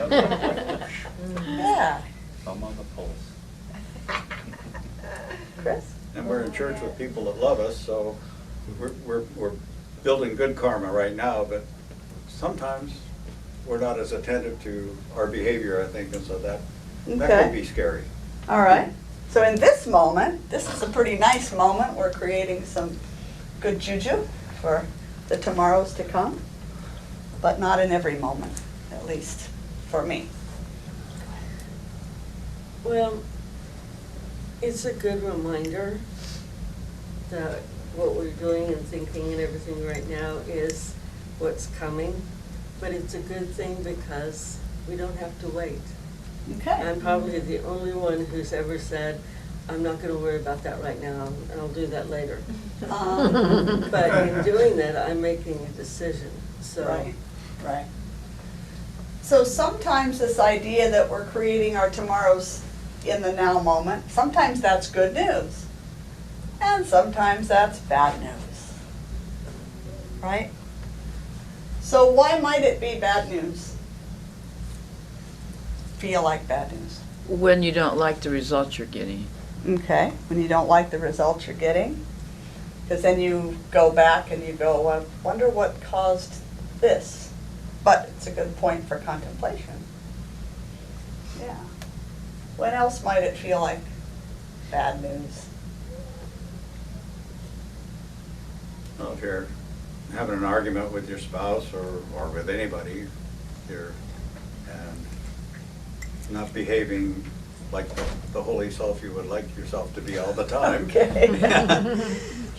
Yeah, Thumb on the pulse. Chris? And we're in church with people that love us, so we're building good karma right now, but sometimes we're not as attentive to our behavior, I think, and so that Okay. can be scary. All right. So in this moment, this is a pretty nice moment. We're creating some good juju for the tomorrows to come, but not in every moment, at least for me. Well, it's a good reminder that what we're doing and thinking and everything right now is what's coming. But it's a good thing because we don't have to wait. Okay. I'm probably the only one who's ever said, I'm not gonna worry about that right now, and I'll do that later. But in doing that, I'm making a decision, so. Right, right. So sometimes this idea that we're creating our tomorrows in the now moment, sometimes that's good news. And sometimes that's bad news. Right? So why might it be bad news? Feel like bad news. When you don't like the results you're getting. Okay, when you don't like the results you're getting. Because then you go back and you go, well, I wonder what caused this. But it's a good point for contemplation. Yeah. When else might it feel like bad news? Well, if you're having an argument with your spouse or with anybody, you're not behaving like the holy self you would like yourself to be all the time. Okay.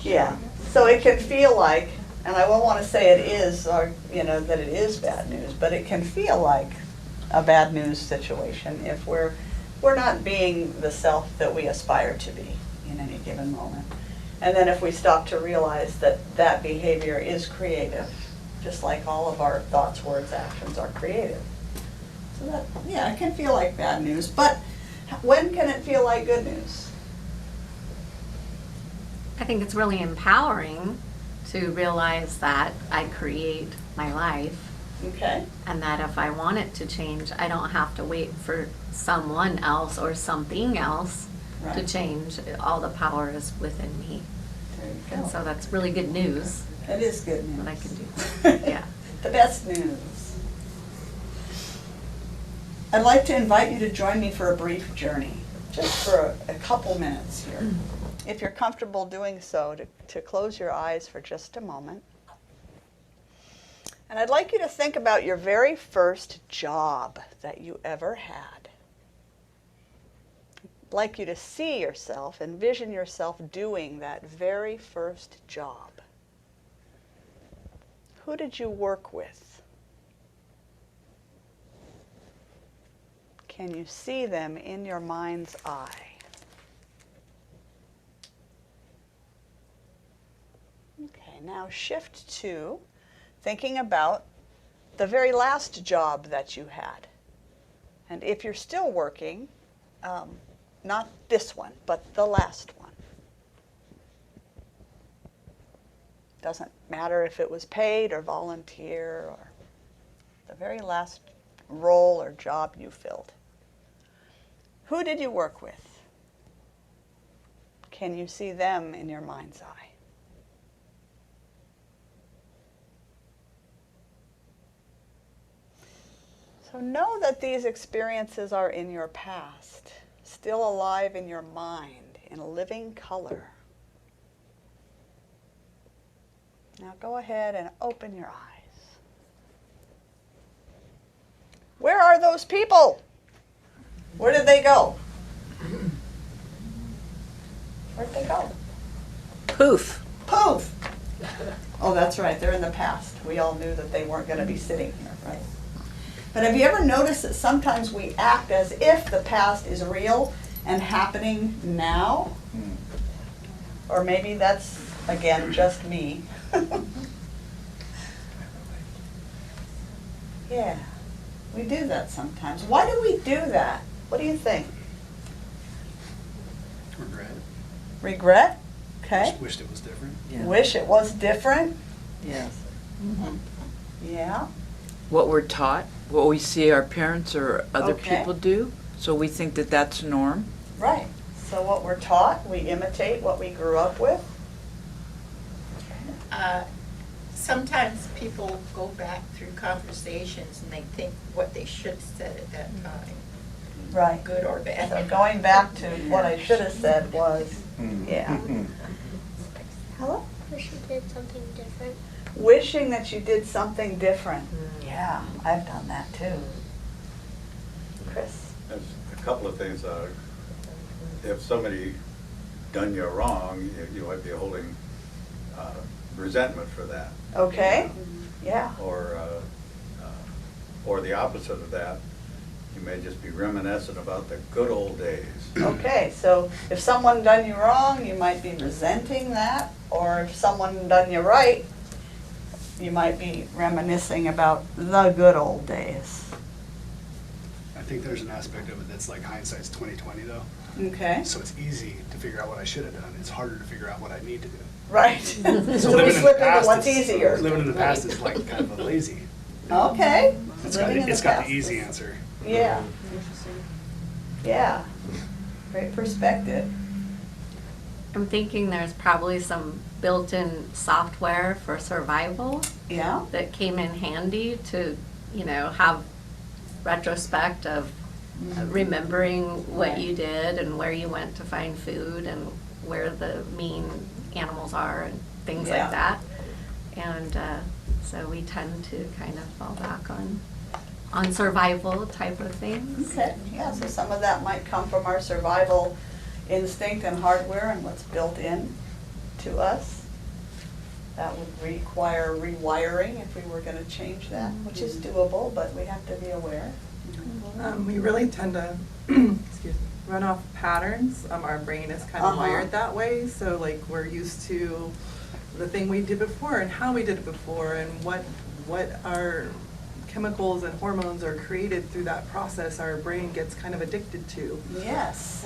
Yeah. So it can feel like, and I won't want to say it is, or that it is bad news, but it can feel like a bad news situation if we're not being the self that we aspire to be in any given moment. And then if we stop to realize that that behavior is creative, just like all of our thoughts, words, actions are creative. So that, yeah, it can feel like bad news, but when can it feel like good news? I think it's really empowering to realize that I create my life Okay. and that if I want it to change, I don't have to wait for someone else or something else to Right. change. All the power is within me. There you And go. so that's really good news It is good news. that I can do. Yeah. The best news. I'd like to invite you to join me for a brief journey, just for a couple minutes here. If you're comfortable doing so, to close your eyes for just a moment. And I'd like you to think about your very first job that you ever had. I'd like you to see yourself, envision yourself doing that very first job. Who did you work with? Can you see them in your mind's eye? Okay, now shift to thinking about the very last job that you had. And if you're still working, not this one, but the last one. Doesn't matter if it was paid or volunteer or the very last role or job you filled. Who did you work with? Can you see them in your mind's eye? So know that these experiences are in your past, still alive in your mind, in living color. Now go ahead and open your eyes. Where are those people? Where did they go? Where'd they go? Poof. Poof! Oh, that's right, they're in the past. We all knew that they weren't going to be sitting here, right? But have you ever noticed that sometimes we act as if the past is real and happening now? Or maybe that's, again, just me. Yeah, we do that sometimes. Why do we do that? What do you think? Regret. Regret? Okay. Wished it was different. Yeah. Wish it was different? Yes. Yeah. What we're taught, what we see our parents or other Okay. people do, so we think that that's norm. Right. So what we're taught, we imitate what we grew up with. Sometimes people go back through conversations and they think what they should have said at that time, Right. good or bad. So going back to what I should have said was, yeah. Hello? Wish you did something different. Wishing that you did something different. Yeah, I've done that too. Chris? There's a couple of things. If somebody done you wrong, you might be holding resentment for that. Okay? Yeah. Or the opposite of that, you may just be reminiscent about the good old days. Okay, so if someone done you wrong, you might be resenting that, or if someone done you right, you might be reminiscing about the good old days. I think there's an aspect of it that's like hindsight's 20/20 though. Okay. So it's easy to figure out what I should have done. It's harder to figure out what I need to do. Right. So we living in the slip into past what's is- easier. Living in the past is like kind of a lazy. Okay. It's got, Living in it's the got past the easy is- answer. Yeah. Yeah. Great perspective. I'm thinking there's probably some built-in software for survival Yeah. that came in handy to, have retrospect of remembering what Right. you did and where you went to find food and where the mean animals are and things Yeah. like that. And so we tend to kind of fall back on survival type of things. Okay, yeah, so some of that might come from our survival instinct and hardware and what's built in to us. That would require rewiring if we were gonna change that, which is doable, but we have to be aware. We really tend to, excuse me, run off patterns. Our brain is kind of Uh-huh. wired that way. So like we're used to the thing we did before and how we did it before and what our chemicals and hormones are created through that process. Our brain gets kind of addicted to. Yes.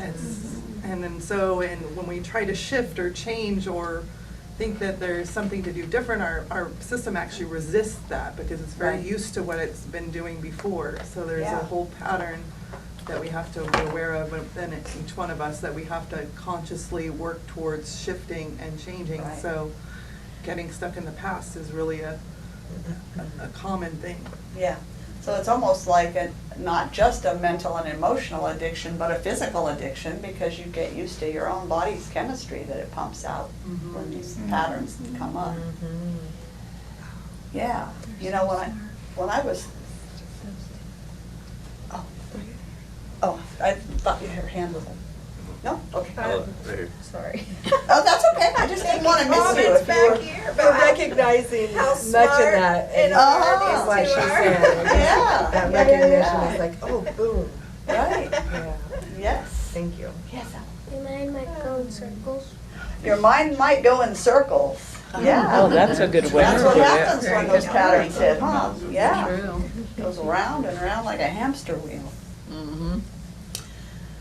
And then so, when we try to shift or change or think that there's something to do different, our system actually resists that because it's very Right. used to what it's been doing before. So there's Yeah. a whole pattern that we have to be aware of, and each one of us that we have to consciously work towards shifting and changing. Right. So getting stuck in the past is really a common thing. Yeah, so it's almost like not just a mental and emotional addiction, but a physical addiction because you get used to your own body's chemistry that it pumps out when these patterns come up. Yeah, when I was, oh, I thought your hand was up. No? Okay. Sorry. Oh, that's okay, I just didn't want to miss you if you were. For recognizing how much of that and Uh-huh. is like she said. Yeah. That Yeah, recognition yeah. is like, oh, boom. Right, Yeah. yes. Thank you. Yes. My mind might go in circles. Your mind might go in circles. Yeah. Oh, that's a good way That's to what do it. happens when those patterns hit, huh? Yeah. True. Goes around and around like a hamster wheel. Mm-hmm.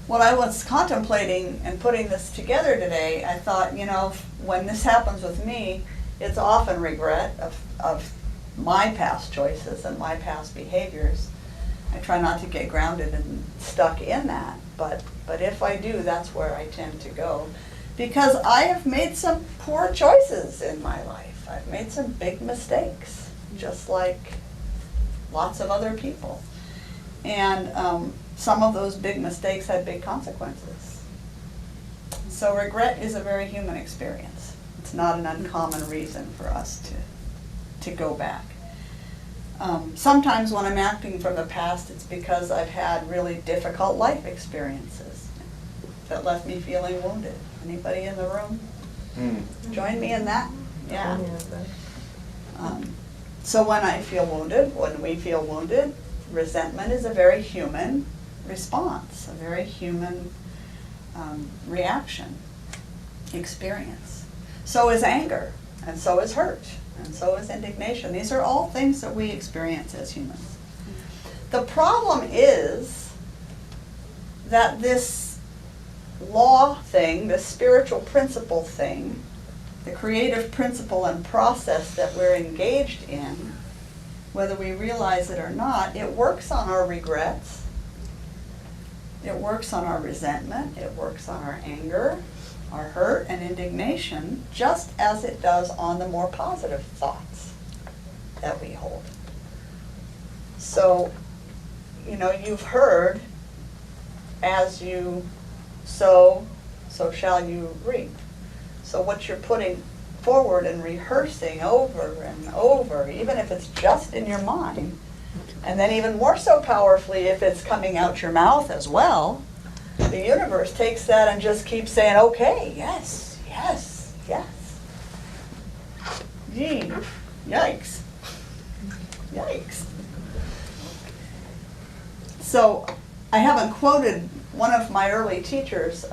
When I was contemplating and putting this together today, I thought, when this happens with me, it's often regret of my past choices and my past behaviors. I try not to get grounded and stuck in that, but if I do, that's where I tend to go. Because I have made some poor choices in my life. I've made some big mistakes, just like lots of other people. And some of those big mistakes had big consequences. So regret is a very human experience. It's not an uncommon reason for us to go back. Sometimes when I'm acting from the past, it's because I've had really difficult life experiences that left me feeling wounded. Anybody in the room join me in that? Yeah. So when I feel wounded, when we feel wounded, resentment is a very human response, a very human reaction, experience. So is anger, and so is hurt, and so is indignation. These are all things that we experience as humans. The problem is that this law thing, this spiritual principle thing, the creative principle and process that we're engaged in, whether we realize it or not, it works on our regrets, it works on our resentment, it works on our anger, our hurt and indignation, just as it does on the more positive thoughts that we hold. So, you know, you've heard, as you sow, so shall you reap. So what you're putting forward and rehearsing over and over, even if it's just in your mind, and then even more so powerfully if it's coming out your mouth as well, the universe takes that and just keeps saying, okay, yes, yes, yes. Gee, yikes. Yikes. So I haven't quoted one of my early teachers,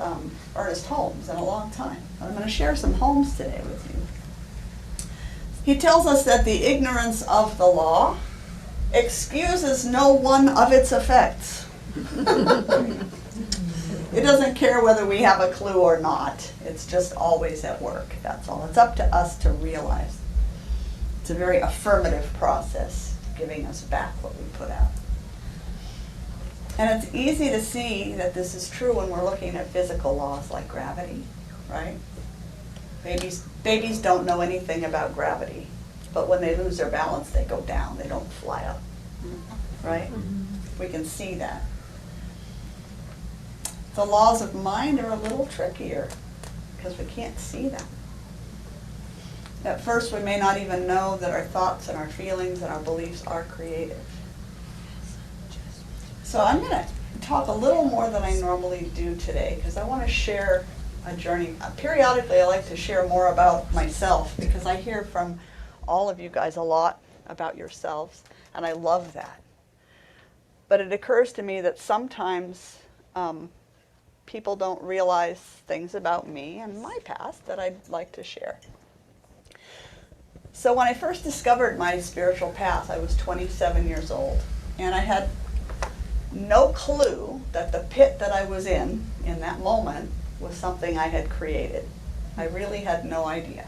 Ernest Holmes, in a long time. I'm going to share some Holmes today with you. He tells us that the ignorance of the law excuses no one of its effects. It doesn't care whether we have a clue or not. It's just always at work. That's all. It's up to us to realize. It's a very affirmative process, giving us back what we put out. And it's easy to see that this is true when we're looking at physical laws like gravity, right? Babies don't know anything about gravity, but when they lose their balance, they go down. They don't fly up, right? We can see that. The laws of mind are a little trickier because we can't see them. At first, we may not even know that our thoughts and our feelings and our beliefs are creative. So I'm going to talk a little more than I normally do today because I want to share a journey. Periodically, I like to share more about myself because I hear from all of you guys a lot about yourselves, and I love that. But it occurs to me that sometimes people don't realize things about me and my past that I'd like to share. So when I first discovered my spiritual path, I was 27 years old, and I had no clue that the pit that I was in that moment was something I had created. I really had no idea.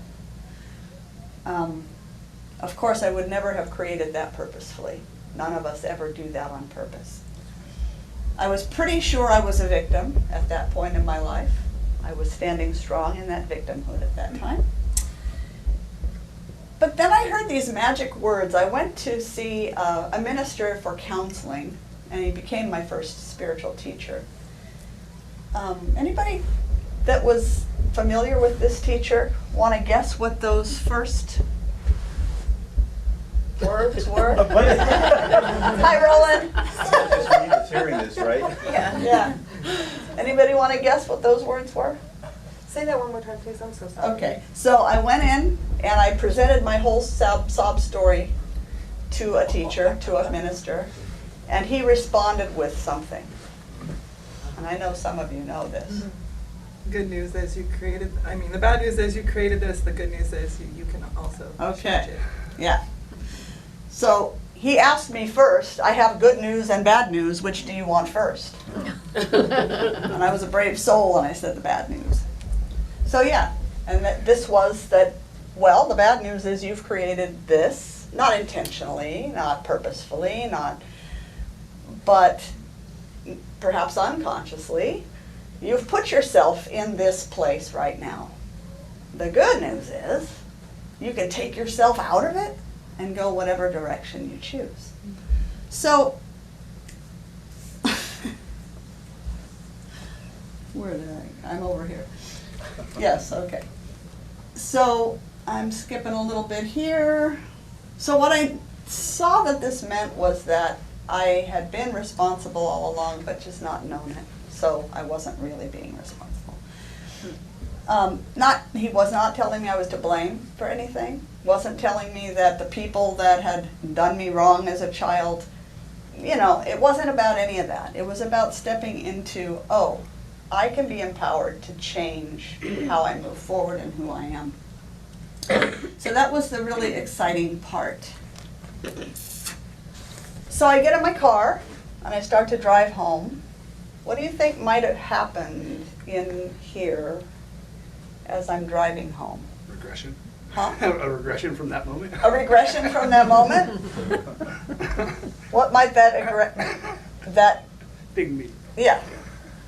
Of course, I would never have created that purposefully. None of us ever do that on purpose. I was pretty sure I was a victim at that point in my life. I was standing strong in that victimhood at that time. But then I heard these magic words. I went to see a minister for counseling, and he became my first spiritual teacher. Anybody that was familiar with this teacher want to guess what those first words were? Hi, Roland. Just hearing this, right? Yeah. Anybody want to guess what those words were? Say that one more time, please. I'm so sorry. Okay. So I went in and I presented my whole sob story to a teacher, to a minister, and he responded with something. And I know some of you know this. Good news is you created, the bad news is you created this, the good news is you can also change it. Yeah. So he asked me first, I have good news and bad news, which do you want first? And I was a brave soul and I said the bad news. So yeah, and this was that, well, the bad news is you've created this, not intentionally, not purposefully, but perhaps unconsciously. You've put yourself in this place right now. The good news is you can take yourself out of it and go whatever direction you choose. So, where did I'm over here. Yes, okay. So I'm skipping a little bit here. So what I saw that this meant was that I had been responsible all along, but just not known it. So I wasn't really being responsible. He was not telling me I was to blame for anything. Wasn't telling me that the people that had done me wrong as a child, it wasn't about any of that. It was about stepping into, I can be empowered to change how I move forward and who I am. So that was the really exciting part. So I get in my car and I start to drive home. What do you think might have happened in here as I'm driving home? regression? Huh? A regression from that moment? A regression from that moment? What might that Big me. yeah.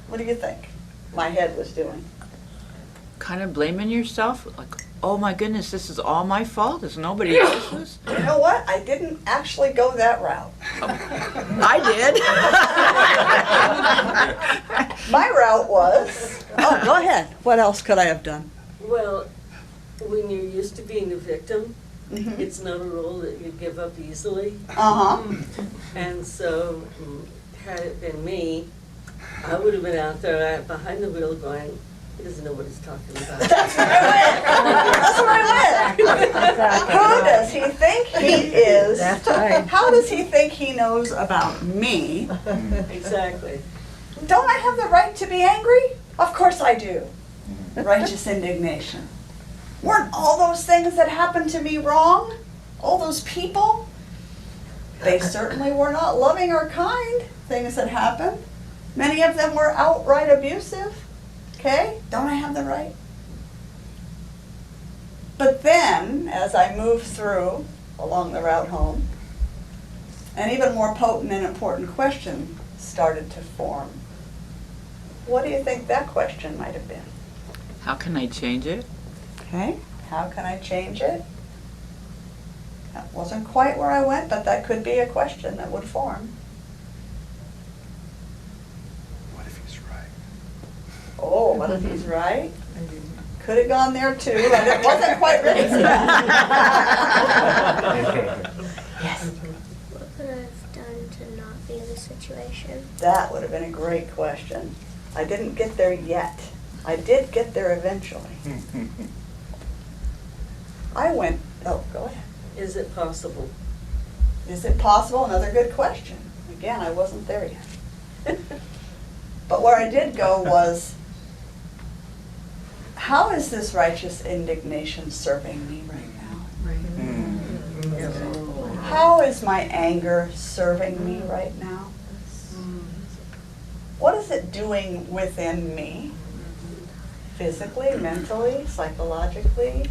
What do you think my head was doing? Kind of blaming yourself? Like, oh my goodness, this is all my fault? It's nobody else's? You know what? I didn't actually go that route. I did. My route was, oh, go ahead. What else could I have done? Well, when you're used to being the victim, Mhm. it's not a role that you give up easily. Uh-huh. And so, had it been me, I would have been out there behind the wheel going, he doesn't know what he's talking about. That's where I went. Who does he think he is? That's right. How does he think he knows about me? Exactly. Don't I have the right to be angry? Of course I do. Righteous indignation. Weren't all those things that happened to me wrong? All those people? They certainly were not loving or kind, things that happened. Many of them were outright abusive. Okay? Don't I have the right? But then, as I moved through along the route home, an even more potent and important question started to form. What do you think that question might have been? How can I change it? Okay, how can I change it? That wasn't quite where I went, but that could be a question that would form. What if he's right? Oh, what if he's right? Could have gone there too. I wasn't quite ready for that. Yes. What could I have done to not be in the situation? That would have been a great question. I didn't get there yet. I did get there eventually. I went, oh, go ahead. Is it possible? Is it possible? Another good question. Again, I wasn't there yet. But where I did go was, how is this righteous indignation serving me right now? How is my anger serving me right now? What is it doing within me? Physically, mentally, psychologically?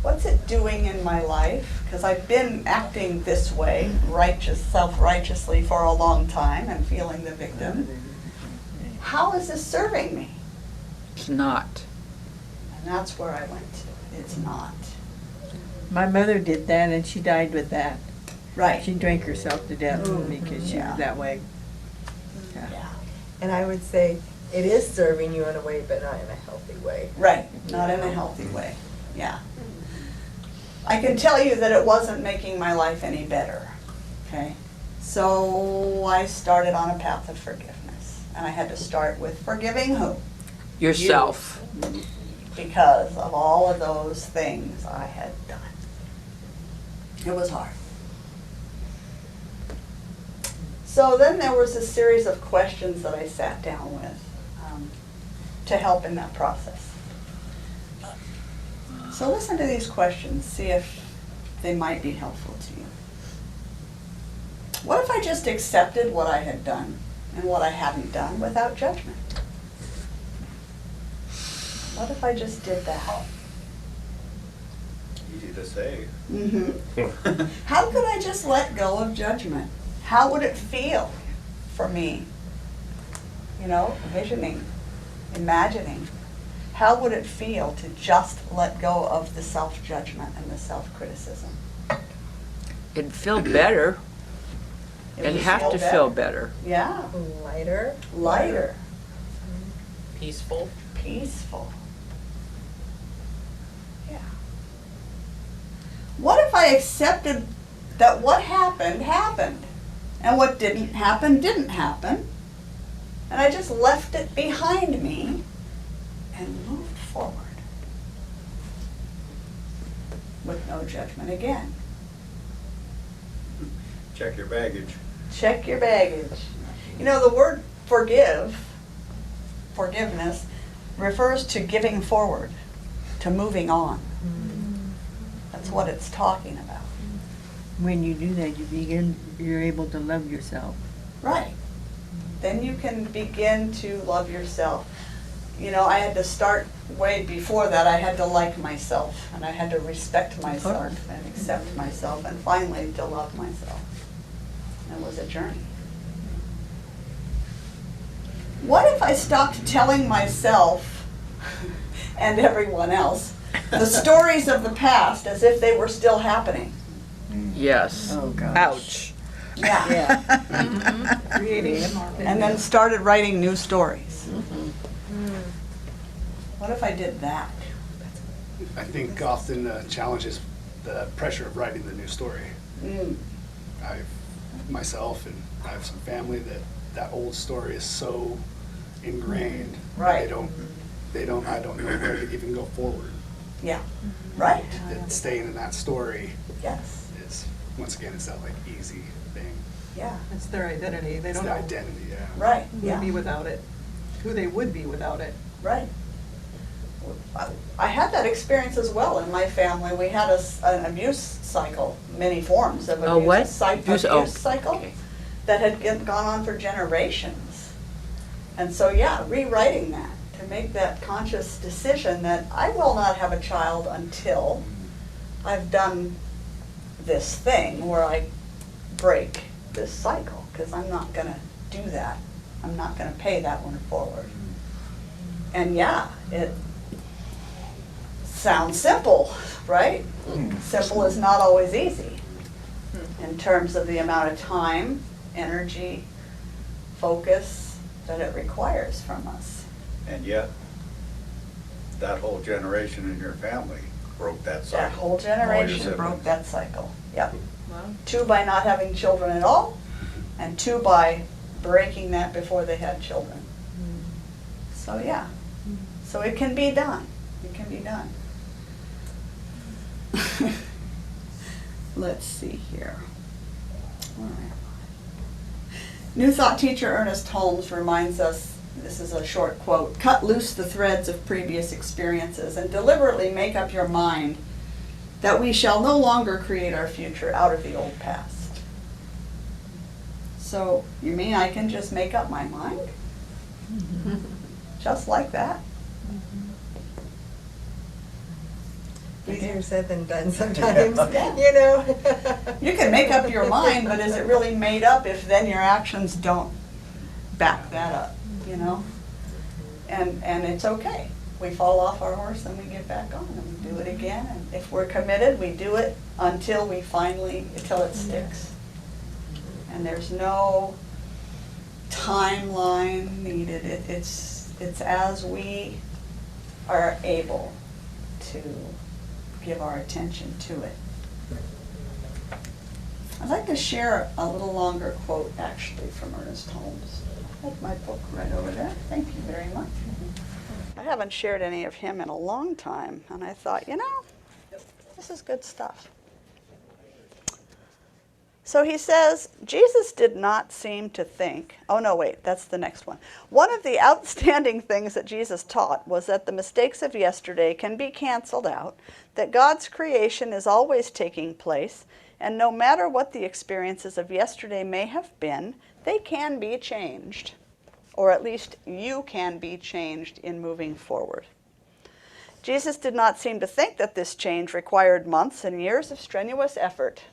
What's it doing in my life? Because I've been acting this way, self-righteously for a long time and feeling the victim. How is this serving me? It's not. And that's where I went to. It's not. My mother did that and she died with that. Right. She drank herself to death because she Yeah. was that way. Yeah. And I would say it is serving you in a way, but not in a healthy way. Right. Not in a healthy way. Yeah. I can tell you that it wasn't making my life any better. Okay? So I started on a path of forgiveness. And I had to start with forgiving who? Yourself. You. Because of all of those things I had done. It was hard. So then there was a series of questions that I sat down with to help in that process. So listen to these questions, see if they might be helpful to you. What if I just accepted what I had done and what I hadn't done without judgment? What if I just did that? Easy to say. Mm-hmm. How could I just let go of judgment? How would it feel for me? You know, visioning, imagining. How would it feel to just let go of the self-judgment and the self-criticism? It'd feel better. It It'd would have to feel better. Yeah. Lighter. Lighter. Peaceful. Peaceful. Yeah. What if I accepted that what happened, happened, and what didn't happen, didn't happen, and I just left it behind me and moved forward with no judgment again? Check your baggage. Check your baggage. You know, the word forgiveness, refers to giving forward, to moving on. That's what it's talking about. When you do that, you're able to love yourself. Right. Then you can begin to love yourself. you know, I had to start way before that. I had to like myself, and I had to respect myself and accept myself, and finally to love myself. It was a journey. What if I stopped telling myself and everyone else the stories of the past as if they were still happening? Yes. Oh, gosh. Ouch. Yeah. Creating And then started writing new stories. What if I did that? I think often the challenge is the pressure of writing the new story. I've myself and I have some family that old story is so ingrained. Right. I don't know where to even go forward. Yeah. Right. That staying in that story Yes. is, once again, it's that like easy thing. Yeah. It's their identity. They It's don't the know identity, yeah. Right. who Yeah. would be without it, who they would be without it. Right. I had that experience as well in my family. We had an abuse cycle, many forms of abuse. A what? Abuse cycle that had gone on for generations. And so, yeah, rewriting that to make that conscious decision that I will not have a child until I've done this thing where I break this cycle, because I'm not going to do that. I'm not going to pay that one forward. And yeah, it sounds simple, right? Simple is not always easy in terms of the amount of time, energy, focus that it requires from us. And yet, that whole generation in your family broke that cycle. That whole All your generation siblings. broke that cycle. Yep. Wow. 2 by not having children at all, and 2 by breaking that before they had children. So yeah, so it can be done. It can be done. Let's see here. Where am I? New Thought teacher Ernest Holmes reminds us, this is a short quote, "Cut loose the threads of previous experiences and deliberately make up your mind that we shall no longer create our future out of the old past." So, you mean I can just make up my mind? Just like that? Easier said than done sometimes, Yeah. you know? You can make up your mind, but is it really made up if then your actions don't back that up, you know? And it's okay. We fall off our horse and we get back on and we do it again. And if we're committed, we do it until it sticks. And there's no timeline needed. It's as we are able to give our attention to it. I'd like to share a little longer quote actually from Ernest Holmes. I have my book right over there. Thank you very much. I haven't shared any of him in a long time, and I thought, you know, this is good stuff. So he says, Jesus did not seem to think, oh no, wait, that's the next one. One of the outstanding things that Jesus taught was that the mistakes of yesterday can be canceled out, that God's creation is always taking place, and no matter what the experiences of yesterday may have been, they can be changed. Or at least you can be changed in moving forward. Jesus did not seem to think that this change required months and years of strenuous effort.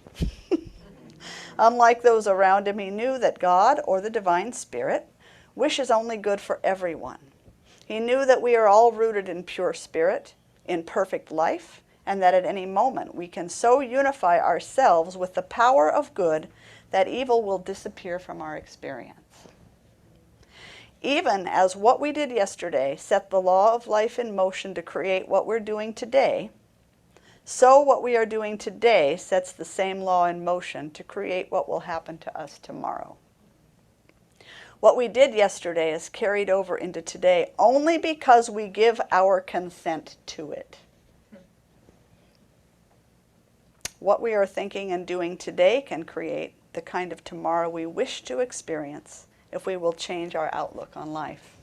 Unlike those around him, he knew that God, or the divine spirit, wishes only good for everyone. He knew that we are all rooted in pure spirit, in perfect life, and that at any moment we can so unify ourselves with the power of good that evil will disappear from our experience. Even as what we did yesterday set the law of life in motion to create what we're doing today, so what we are doing today sets the same law in motion to create what will happen to us tomorrow. What we did yesterday is carried over into today only because we give our consent to it. What we are thinking and doing today can create the kind of tomorrow we wish to experience if we will change our outlook on life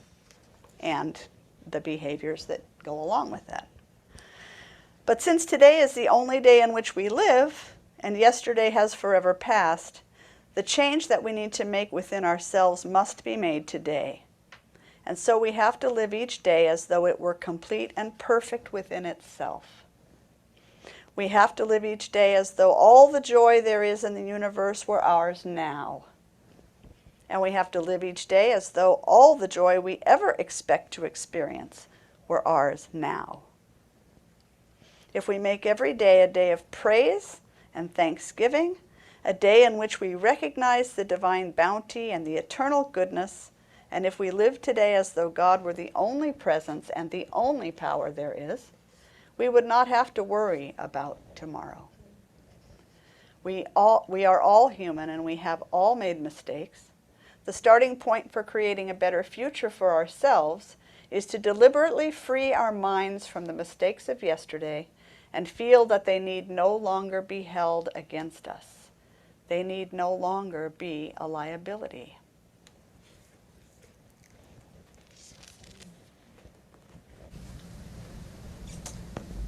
and the behaviors that go along with that. But since today is the only day in which we live, and yesterday has forever passed, the change that we need to make within ourselves must be made today. And so we have to live each day as though it were complete and perfect within itself. We have to live each day as though all the joy there is in the universe were ours now. And we have to live each day as though all the joy we ever expect to experience were ours now. If we make every day a day of praise and thanksgiving, a day in which we recognize the divine bounty and the eternal goodness, and if we live today as though God were the only presence and the only power there is, we would not have to worry about tomorrow. We are all human and we have all made mistakes. The starting point for creating a better future for ourselves is to deliberately free our minds from the mistakes of yesterday and feel that they need no longer be held against us. They need no longer be a liability.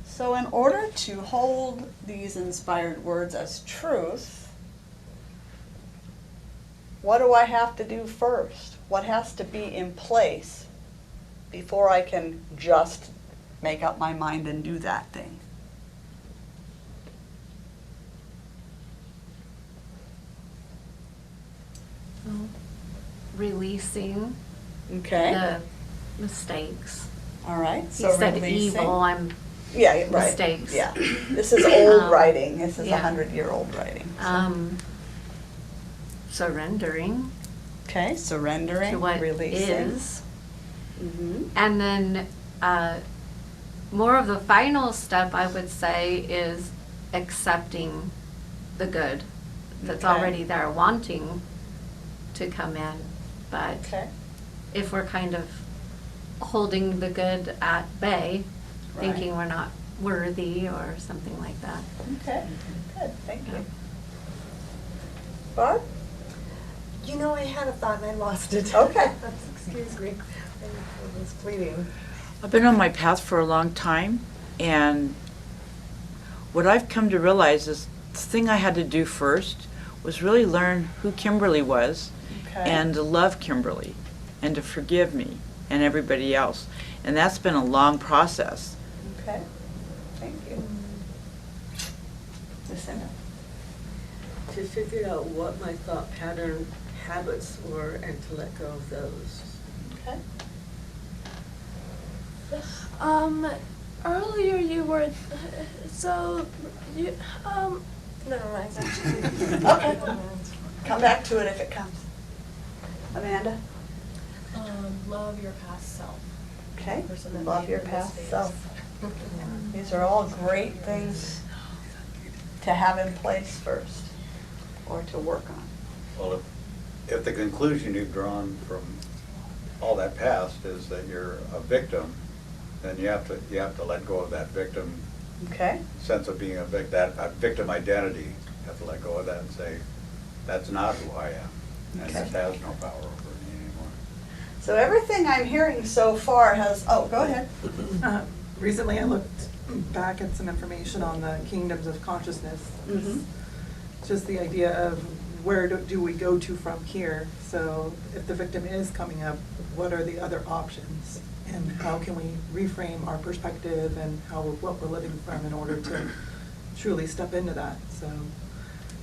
So in order to hold these inspired words as truth, what do I have to do first? What has to be in place before I can just make up my mind and do that thing? Releasing Okay. the mistakes. All right. He So said releasing. evil, I'm Yeah, right. mistakes. Yeah. This is old Um, writing. This is yeah. 100-year-old writing. Surrendering Okay. Surrendering. to what releasing. is. Mm-hmm. And then more of the final step, I would say, is accepting the good that's Okay. already there, wanting to come in. But Okay. if we're kind of holding the good at bay, Right. thinking we're not worthy or something like that. Okay. Good. Thank you. Barb? You know, I had a thought and I lost it. Okay. Excuse me. I was fleeting. I've been on my path for a long time, and what I've come to realize is the thing I had to do first was really learn who Kimberly was Okay. and to love Kimberly and to forgive me and everybody else. And that's been a long process. Okay. Thank you. Lucinda? To figure out what my thought pattern habits were and to let go of those. Okay. Earlier you were, so you, never mind. Okay. Come back to it if it comes. Amanda? Love your past self. Okay. Person that Love made your the past mistakes. self. These are all great things to have in place first or to work on. Well, if the conclusion you've drawn from all that past is that you're a victim, then you have to let go of that victim Okay. sense of being a victim identity. You have to let go of that and say, that's not who I am, and Okay. this has no power over me anymore. So everything I'm hearing so far has, oh, go ahead. Recently, I looked back at some information on the kingdoms of consciousness. Mhm. Just the idea of where do we go to from here? So if the victim is coming up, what are the other options? And how can we reframe our perspective and what we're living from in order to truly step into that? So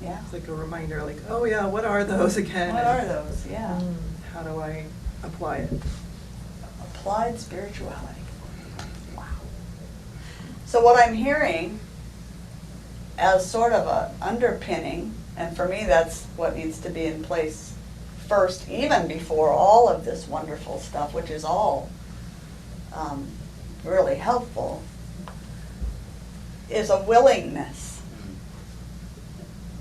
Yeah. it's like a reminder, like, oh yeah, what are those again? What are those? Yeah. How do I apply it? Applied spirituality. Wow. So what I'm hearing as sort of a underpinning, and for me that's what needs to be in place first, even before all of this wonderful stuff, which is all really helpful, is a willingness.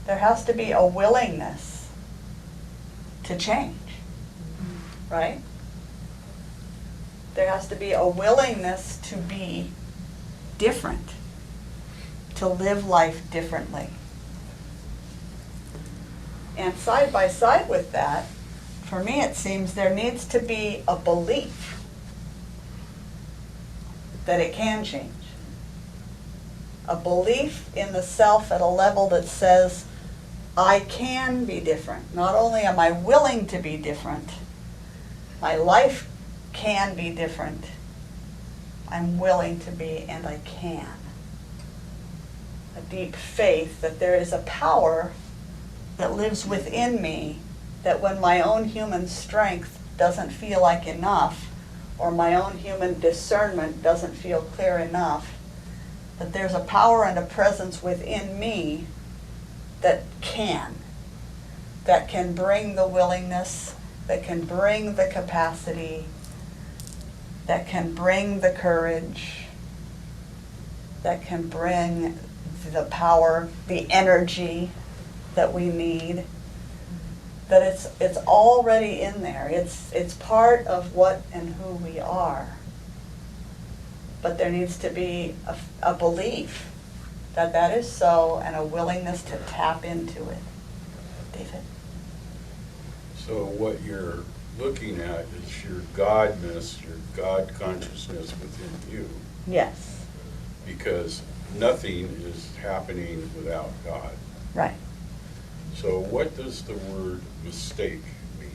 There has to be a willingness to change, right? There has to be a willingness to be different, to live life differently. And side by side with that, for me it seems there needs to be a belief that it can change. A belief in the self at a level that says, I can be different. Not only am I willing to be different, my life can be different. I'm willing to be, and I can. A deep faith that there is a power that lives within me, that when my own human strength doesn't feel like enough, or my own human discernment doesn't feel clear enough, that there's a power and a presence within me that can bring the willingness, that can bring the capacity, that can bring the courage, that can bring the power, the energy that we need. That it's already in there. It's part of what and who we are. But there needs to be a belief that that is so, and a willingness to tap into it. David? So what you're looking at is your Godness, your God consciousness within you. Yes. Because nothing is happening without God. Right. So what does the word mistake mean?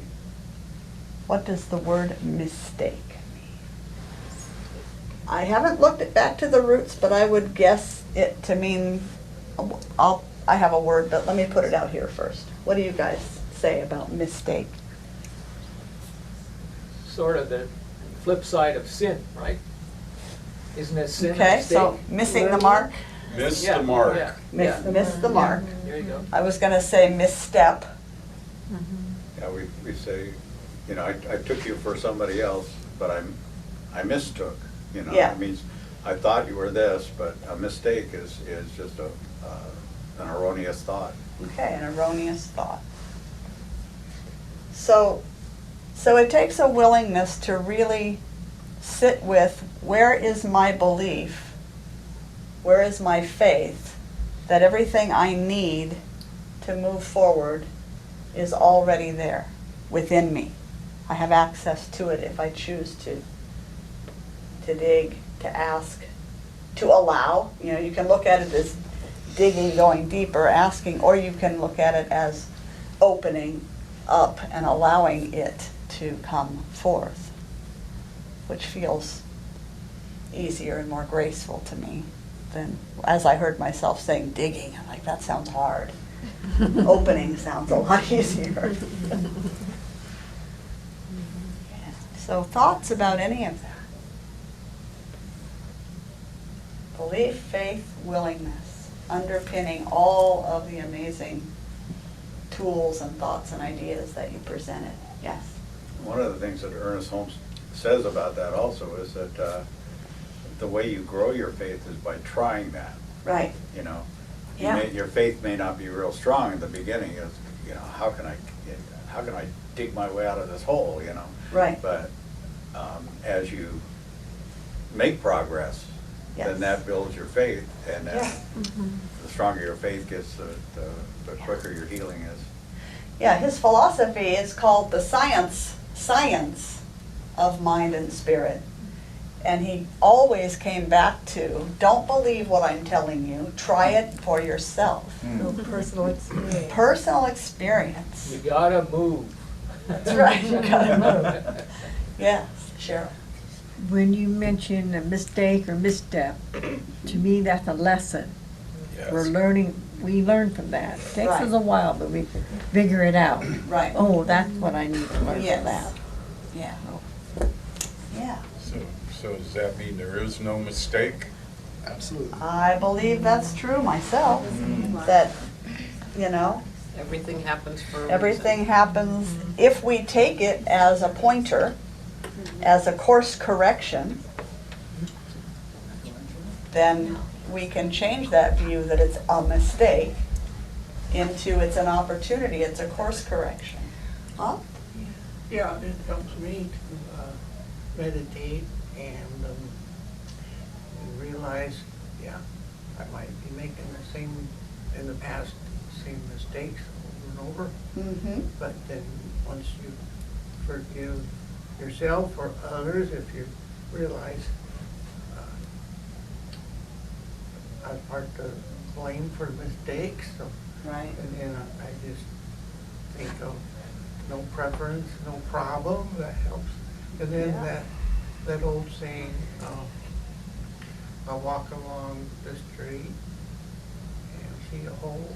What does the word mistake mean? I haven't looked it back to the roots, but I would guess it to mean, I have a word, but let me put it out here first. What do you guys say about mistake? Sort of the flip side of sin, right? Isn't it sin? Okay, mistake? so missing the mark? Miss Yeah, the mark. yeah, Miss yeah. the mark. There you go. I was going to say misstep. Yeah, we say, you know, I took you for somebody else, but I mistook, you know. Yeah. It means I thought you were this, but a mistake is just an erroneous thought. Okay, an erroneous thought. So it takes a willingness to really sit with, where is my belief? Where is my faith that everything I need to move forward is already there within me? I have access to it if I choose to dig, to ask, to allow. You know, you can look at it as digging, going deeper, asking, or you can look at it as opening up and allowing it to come forth, which feels easier and more graceful to me than, as I heard myself saying, digging. I'm like, that sounds hard. Opening sounds a lot easier. Yeah. So thoughts about any of that? Belief, faith, willingness, underpinning all of the amazing tools and thoughts and ideas that you presented. Yes? One of the things that Ernest Holmes says about that also is that the way you grow your faith is by trying that. Right. You know, Yeah. your faith may not be real strong in the beginning. It's, you know, how can I dig my way out of this hole? You know. Right. But as you make progress, Yes. then that builds your faith, and then Yeah. the stronger your faith gets, the quicker your healing is. Yeah, his philosophy is called the science of mind and spirit. And he always came back to, don't believe what I'm telling you, try it for yourself. No personal experience. Personal experience. You gotta move. That's right, you gotta move. Yes, Cheryl. When you mention a mistake or misstep, to me that's a lesson. Yes. We're learning, we learn from that. It takes Right. us a while, but we can figure it out. Right. Oh, that's what I need to learn Yes. from that. Yeah. Yeah. So does that mean there is no mistake? Absolutely. I believe that's true myself. That, you know, Everything happens for a reason. everything happens, if we take it as a pointer, as a course correction, then we can change that view that it's a mistake into it's an opportunity, it's a course correction. Huh? Yeah, it helps me to meditate and realize, yeah, I might be making the same, in the past, same mistakes over and over. Mm-hmm. But then once you forgive yourself or others, if you realize I'm part to blame for mistakes, so. Right. And then I just think of no preference, no problem. That helps And then Yeah. that old saying, I walk along the street and see a hole,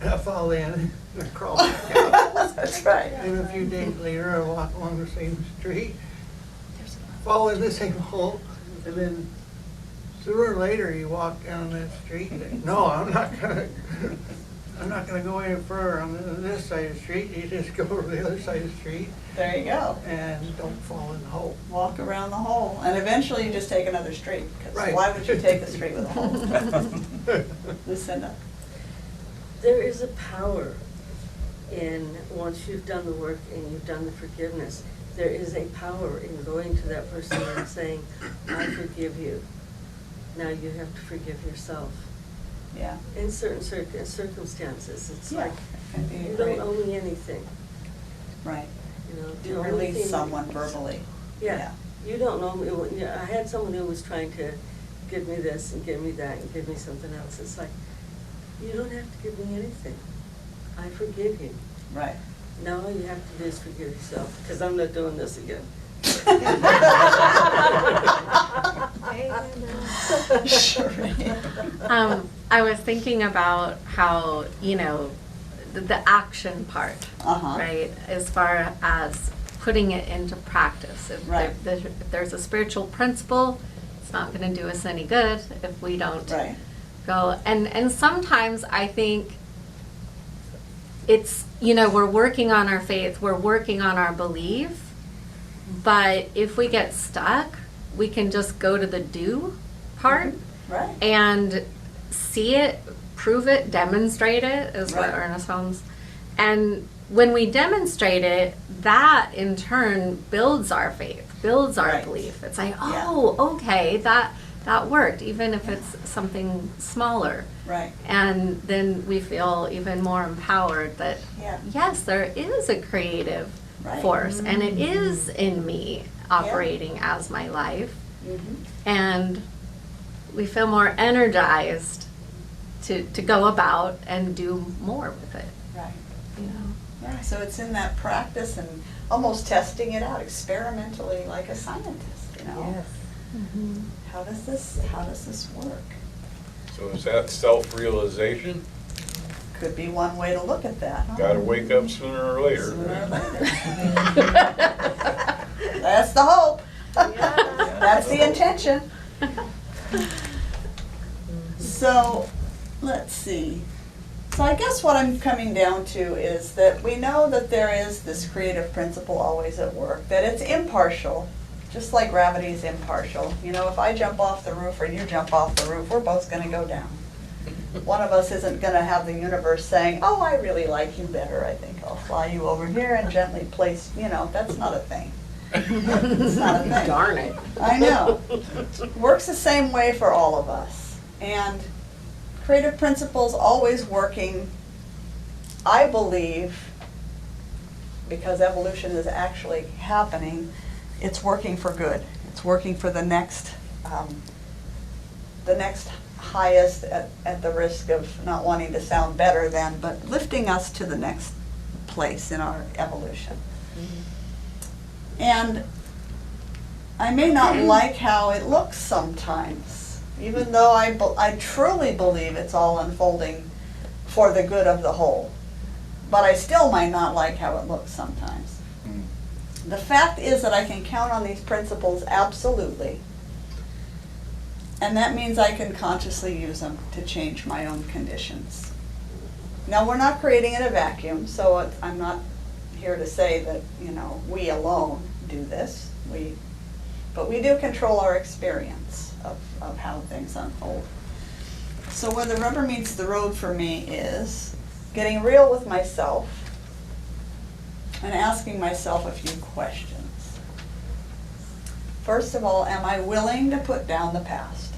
and I fall in and crawl back out. That's right. And a few days later, I walk along the same street, fall in the same hole, and then sooner or later you walk down that street and think, no, I'm not gonna go any further on this side of the street. You just go to the other side of the street. There you go. And don't fall in the hole. Walk around the hole, and eventually you just take another street, because Right. why would you take a street with a hole? Lucinda? There is a power in, once you've done the work and you've done the forgiveness, there is a power in going to that person and saying, I forgive you. Now you have to forgive yourself. Yeah. In certain circumstances, it's Yeah, like, can be you great. don't owe me anything. Right. You know, To the only release thing- someone verbally. Yeah, you don't know me. Yeah, I had someone who was trying to give me this and give me that and give me something else. It's like, you don't have to give me anything. I forgive you. Right. Now all you have to do is forgive yourself, because I'm not doing this again. I was thinking about how, you know, the action part, Uh-huh. right? As far as putting it into practice. If, Right. if there's a spiritual principle, it's not going to do us any good if we don't Right. go. And sometimes I think it's, you know, we're working on our faith, we're working on our belief, but if we get stuck, we can just go to the do part. Right. And see it, prove it, demonstrate it, is what Right. Ernest Holmes. And when we demonstrate it, that in turn builds our faith, builds our Right. belief. It's like, Yeah. oh, okay, that worked, even if it's something smaller. Right. And then we feel even more empowered that, Yeah. yes, there is a creative Right. force, and it is in me operating as my life. Mhm. And we feel more energized to go about and do more with it. Right. You know? Yeah, so it's in that practice and almost testing it out experimentally like a scientist, you know? Yes. How does this work? So is that self-realization? Could be one way to look at that. huh? Gotta wake up sooner or later. Sooner or later. That's the hope. That's the intention. So, let's see. So I guess what I'm coming down to is that we know that there is this creative principle always at work, that it's impartial, just like gravity is impartial. You know, if I jump off the roof or you jump off the roof, we're both gonna go down. One of us isn't gonna have the universe saying, oh, I really like you better, I think I'll fly you over here and gently place, you know, that's not a thing. It's not a thing. Darn it. I know. Works the same way for all of us. And creative principles always working, I believe, because evolution is actually happening, it's working for good. It's working for the next highest at the risk of not wanting to sound better than, but lifting us to the next place in our evolution. And I may not like how it looks sometimes, even though I truly believe it's all unfolding for the good of the whole. But I still might not like how it looks sometimes. The fact is that I can count on these principles absolutely. And that means I can consciously use them to change my own conditions. Now, we're not creating in a vacuum, so I'm not here to say that, you know, we alone do this. But we do control our experience of how things unfold. So where the rubber meets the road for me is getting real with myself and asking myself a few questions. First of all, am I willing to put down the past?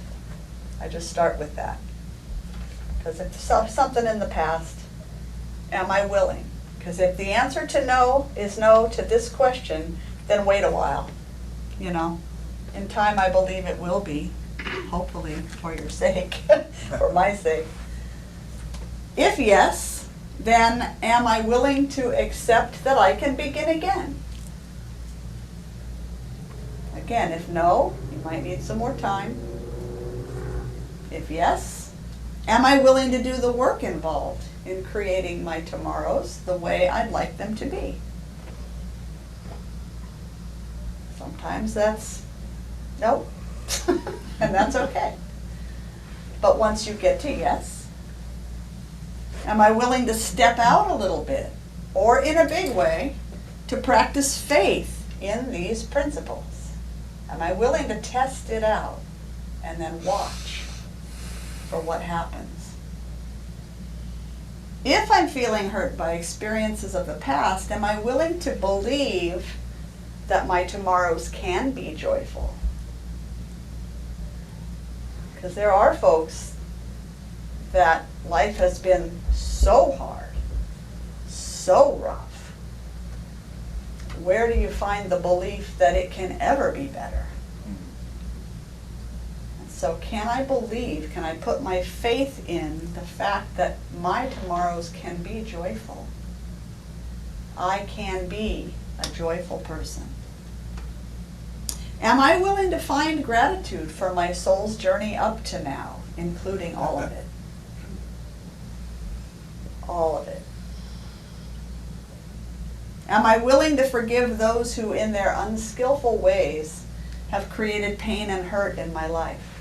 I just start with that. Because if something in the past, am I willing? Because if the answer to no is no to this question, then wait a while. You know, in time I believe it will be, hopefully for your sake, for my sake. If yes, then am I willing to accept that I can begin again? Again, if no, you might need some more time. If yes, am I willing to do the work involved in creating my tomorrows the way I'd like them to be? Sometimes that's no, and that's okay. But once you get to yes, am I willing to step out a little bit, or in a big way, to practice faith in these principles? Am I willing to test it out and then watch for what happens? If I'm feeling hurt by experiences of the past, am I willing to believe that my tomorrows can be joyful? Because there are folks that life has been so hard, so rough. Where do you find the belief that it can ever be better? And so can I believe, can I put my faith in the fact that my tomorrows can be joyful? I can be a joyful person. Am I willing to find gratitude for my soul's journey up to now, including all of it? All of it. Am I willing to forgive those who, in their unskillful ways, have created pain and hurt in my life?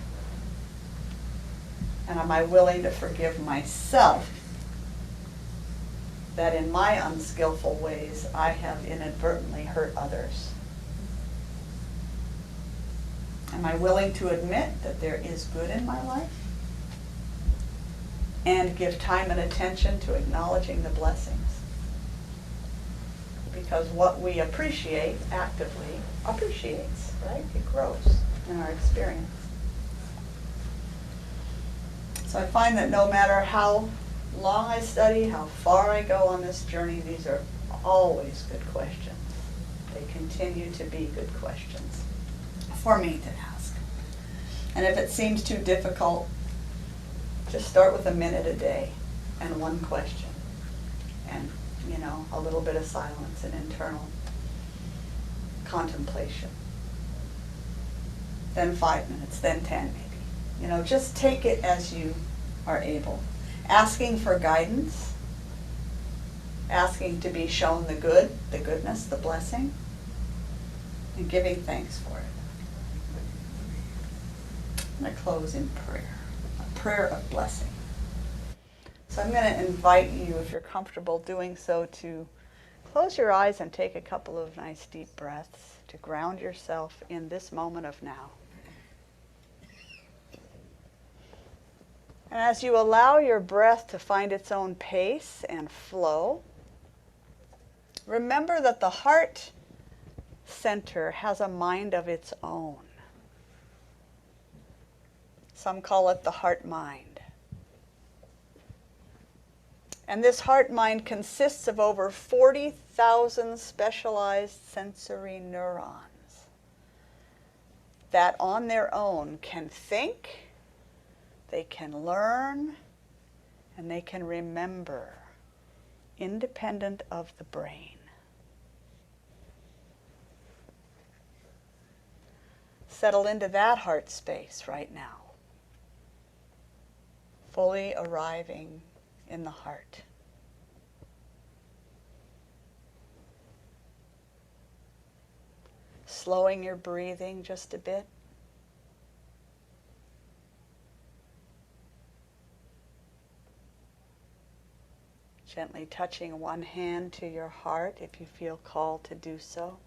And am I willing to forgive myself that in my unskillful ways I have inadvertently hurt others? Am I willing to admit that there is good in my life? And give time and attention to acknowledging the blessings? Because what we appreciate actively appreciates, right? It grows in our experience. So I find that no matter how long I study, how far I go on this journey, these are always good questions. They continue to be good questions for me to ask. And if it seems too difficult, just start with a minute a day and one question. And, you know, a little bit of silence and internal contemplation. Then 5 minutes, then 10 maybe. You know, just take it as you are able. Asking for guidance, asking to be shown the good, the goodness, the blessing, and giving thanks for it. I'm going to close in prayer, a prayer of blessing. So I'm going to invite you, if you're comfortable doing so, to close your eyes and take a couple of nice deep breaths to ground yourself in this moment of now. And as you allow your breath to find its own pace and flow, remember that the heart center has a mind of its own. Some call it the heart mind. And this heart mind consists of over 40,000 specialized sensory neurons that on their own can think, they can learn, and they can remember, independent of the brain. Settle into that heart space right now, fully arriving in the heart. Slowing your breathing just a bit. Gently touching one hand to your heart if you feel called to do so.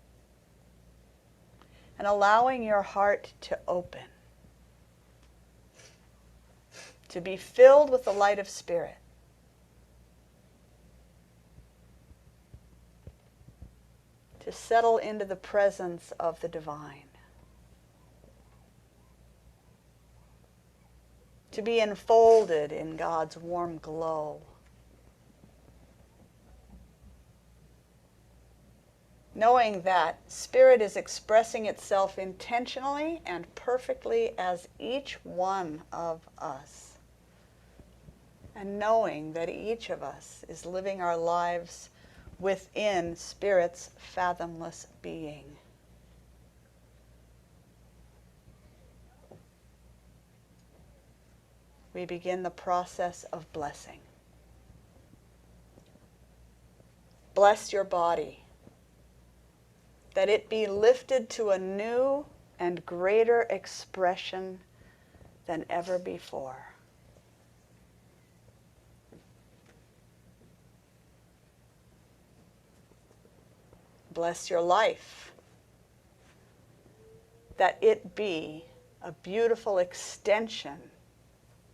And allowing your heart to open, to be filled with the light of Spirit. To settle into the presence of the divine. To be enfolded in God's warm glow. Knowing that Spirit is expressing itself intentionally and perfectly as each one of us. And knowing that each of us is living our lives within Spirit's fathomless being. we begin the process of blessing. Bless your body, that it be lifted to a new and greater expression than ever before. Bless your life, that it be a beautiful extension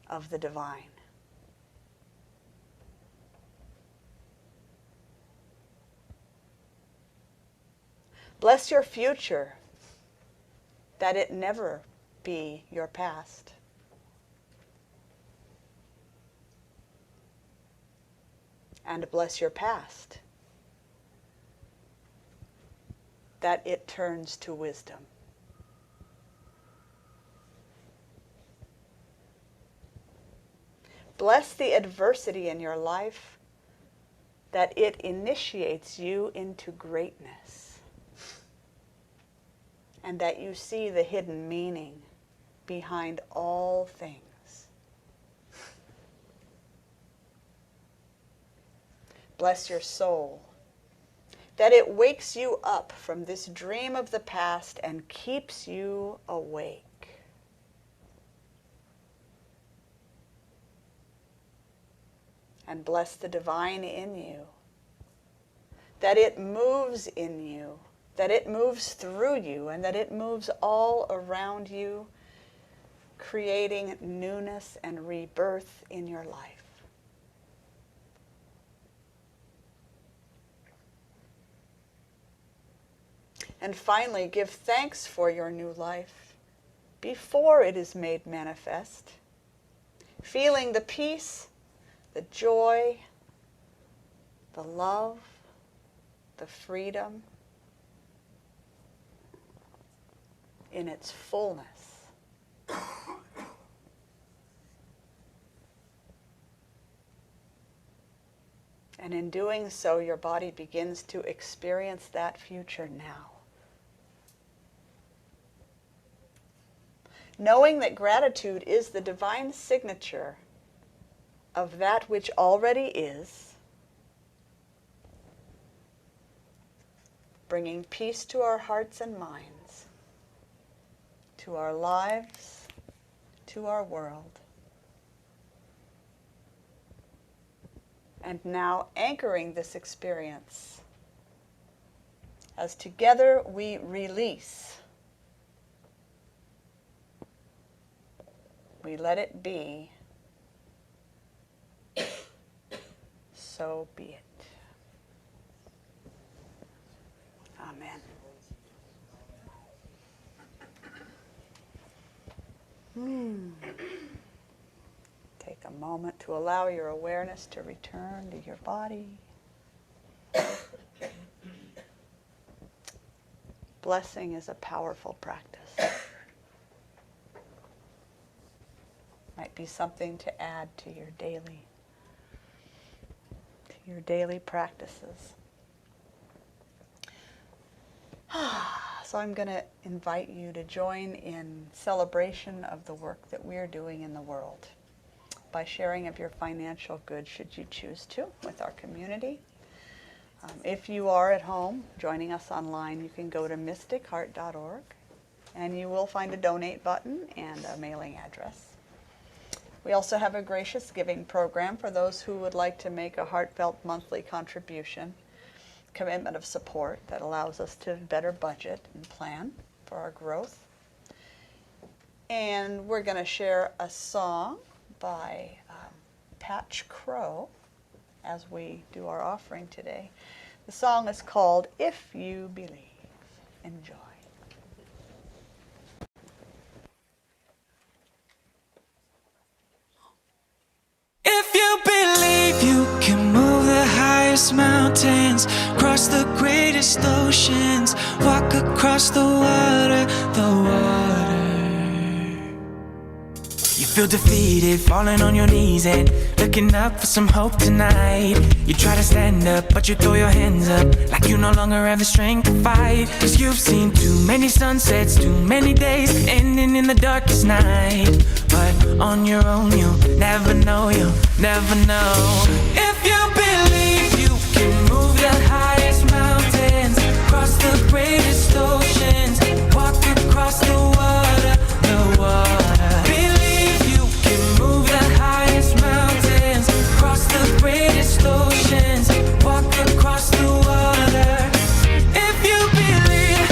of the divine. Bless your future, that it never be your past. And bless your past, that it turns to wisdom. Bless the adversity in your life, that it initiates you into greatness, and that you see the hidden meaning behind all things. Bless your soul, that it wakes you up from this dream of the past and keeps you awake. And bless the divine in you, that it moves in you, that it moves through you, and that it moves all around you, creating newness and rebirth in your life. And finally, give thanks for your new life before it is made manifest, feeling the peace, the joy, the love, the freedom in its fullness. And in doing so, your body begins to experience that future now. Knowing that gratitude is the divine signature of that which already is, bringing peace to our hearts and minds, to our lives, to our world. And now anchoring this experience as together we release. We let it be. So be it. Amen. Take a moment to allow your awareness to return to your body. Blessing is a powerful practice. Might be something to add to your daily practices. So I'm going to invite you to join in celebration of the work that we're doing in the world by sharing of your financial goods, should you choose to, with our community. If you are at home joining us online, you can go to mysticheart.org and you will find a donate button and a mailing address. We also have a gracious giving program for those who would like to make a heartfelt monthly contribution, commitment of support that allows us to better budget and plan for our growth. And we're going to share a song by Patch Crow as we do our offering today. The song is called If You Believe. Enjoy. If you believe you can move the highest mountains, cross the greatest oceans, walk across the water, you feel defeated, falling on your knees and looking up for some hope tonight. You try to stand up, but you throw your hands up like you no longer have the strength to fight. Cause you've seen too many sunsets, too many days ending in the darkest night. But on your own you'll never know, you'll never know. If you believe you can move the highest mountains, cross the greatest oceans, walk across the water, the water. Believe you can move the highest mountains, cross the greatest oceans, walk across the water. If you believe.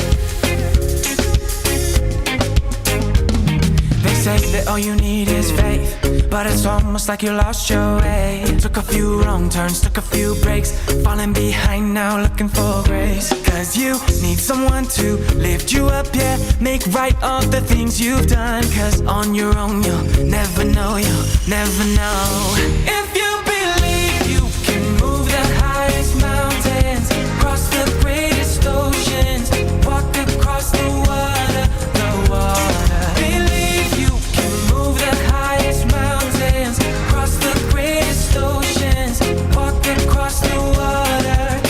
They say that all you need is faith, but it's almost like you lost your way. Took a few wrong turns, took a few breaks, falling behind now looking for grace. Cause you need someone to lift you up, yeah, make right all the things you've done. Cause on your own you'll never know, you'll never know. If you believe you can move the highest mountains, cross the greatest oceans, walk across the water, the water. Believe you can move the highest mountains, cross the greatest oceans, walk across the water.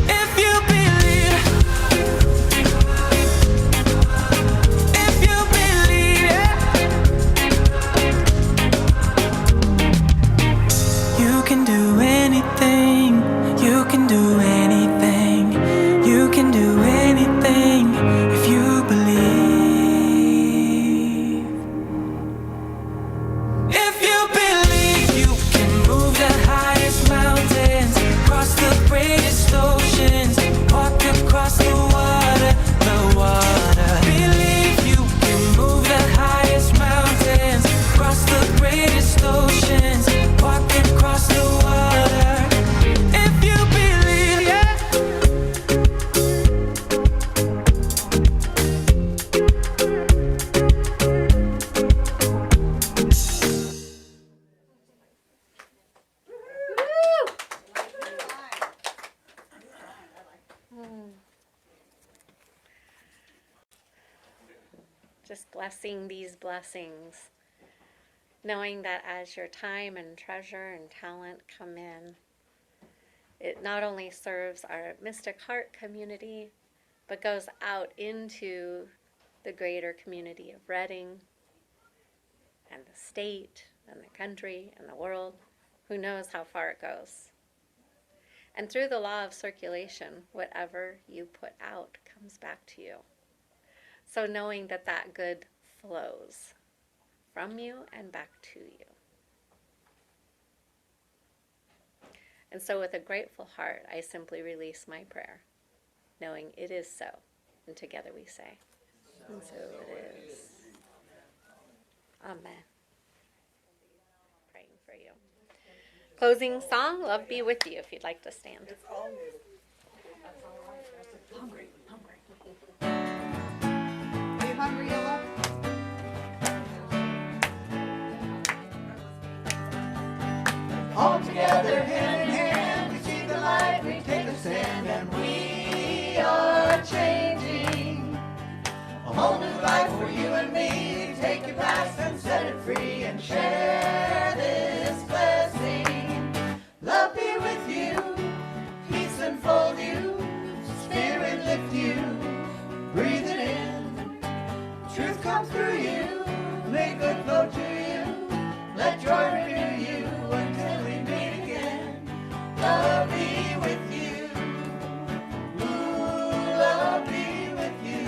If you believe, if you believe, you can do anything, you can do anything, you can do anything if you believe. If you believe you can move the highest mountains, cross the greatest oceans, walk across the water, the water. Believe you can move the highest mountains, cross the greatest oceans, walk across the water. If you believe, yeah. Just blessing these blessings, knowing that as your time and treasure and talent come in, it not only serves our Mystic Heart community, but goes out into the greater community of Reading and the state and the country and the world. Who knows how far it goes? And through the law of circulation, whatever you put out comes back to you. So knowing that that good flows from you and back to you. And so with a grateful heart, I simply release my prayer, knowing it is so. And together we say, and so it is. Amen. Praying for you. Closing song, Love Be With You, if you'd like to stand. Hungry. Are you hungry, Ella? All together, hand in hand, we see the light, we take a stand, and we are changing a whole new life for you and me. Take your past and set it free and share this blessing. Love be with you, peace enfold you, spirit lift you, breathe it in, truth come through you, may good flow to you, let joy renew you until we meet again. Love be with you, ooh, love be with you,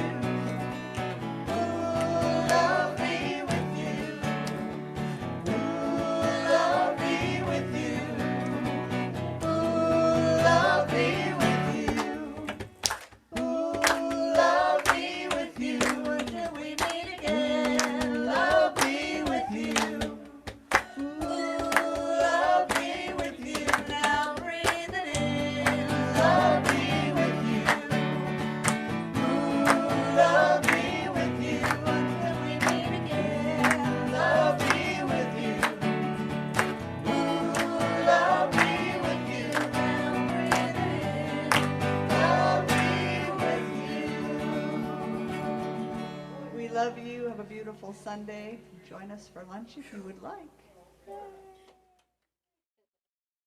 ooh, love be with you, ooh, love you. Have a beautiful Sunday. Join us for lunch if you would like.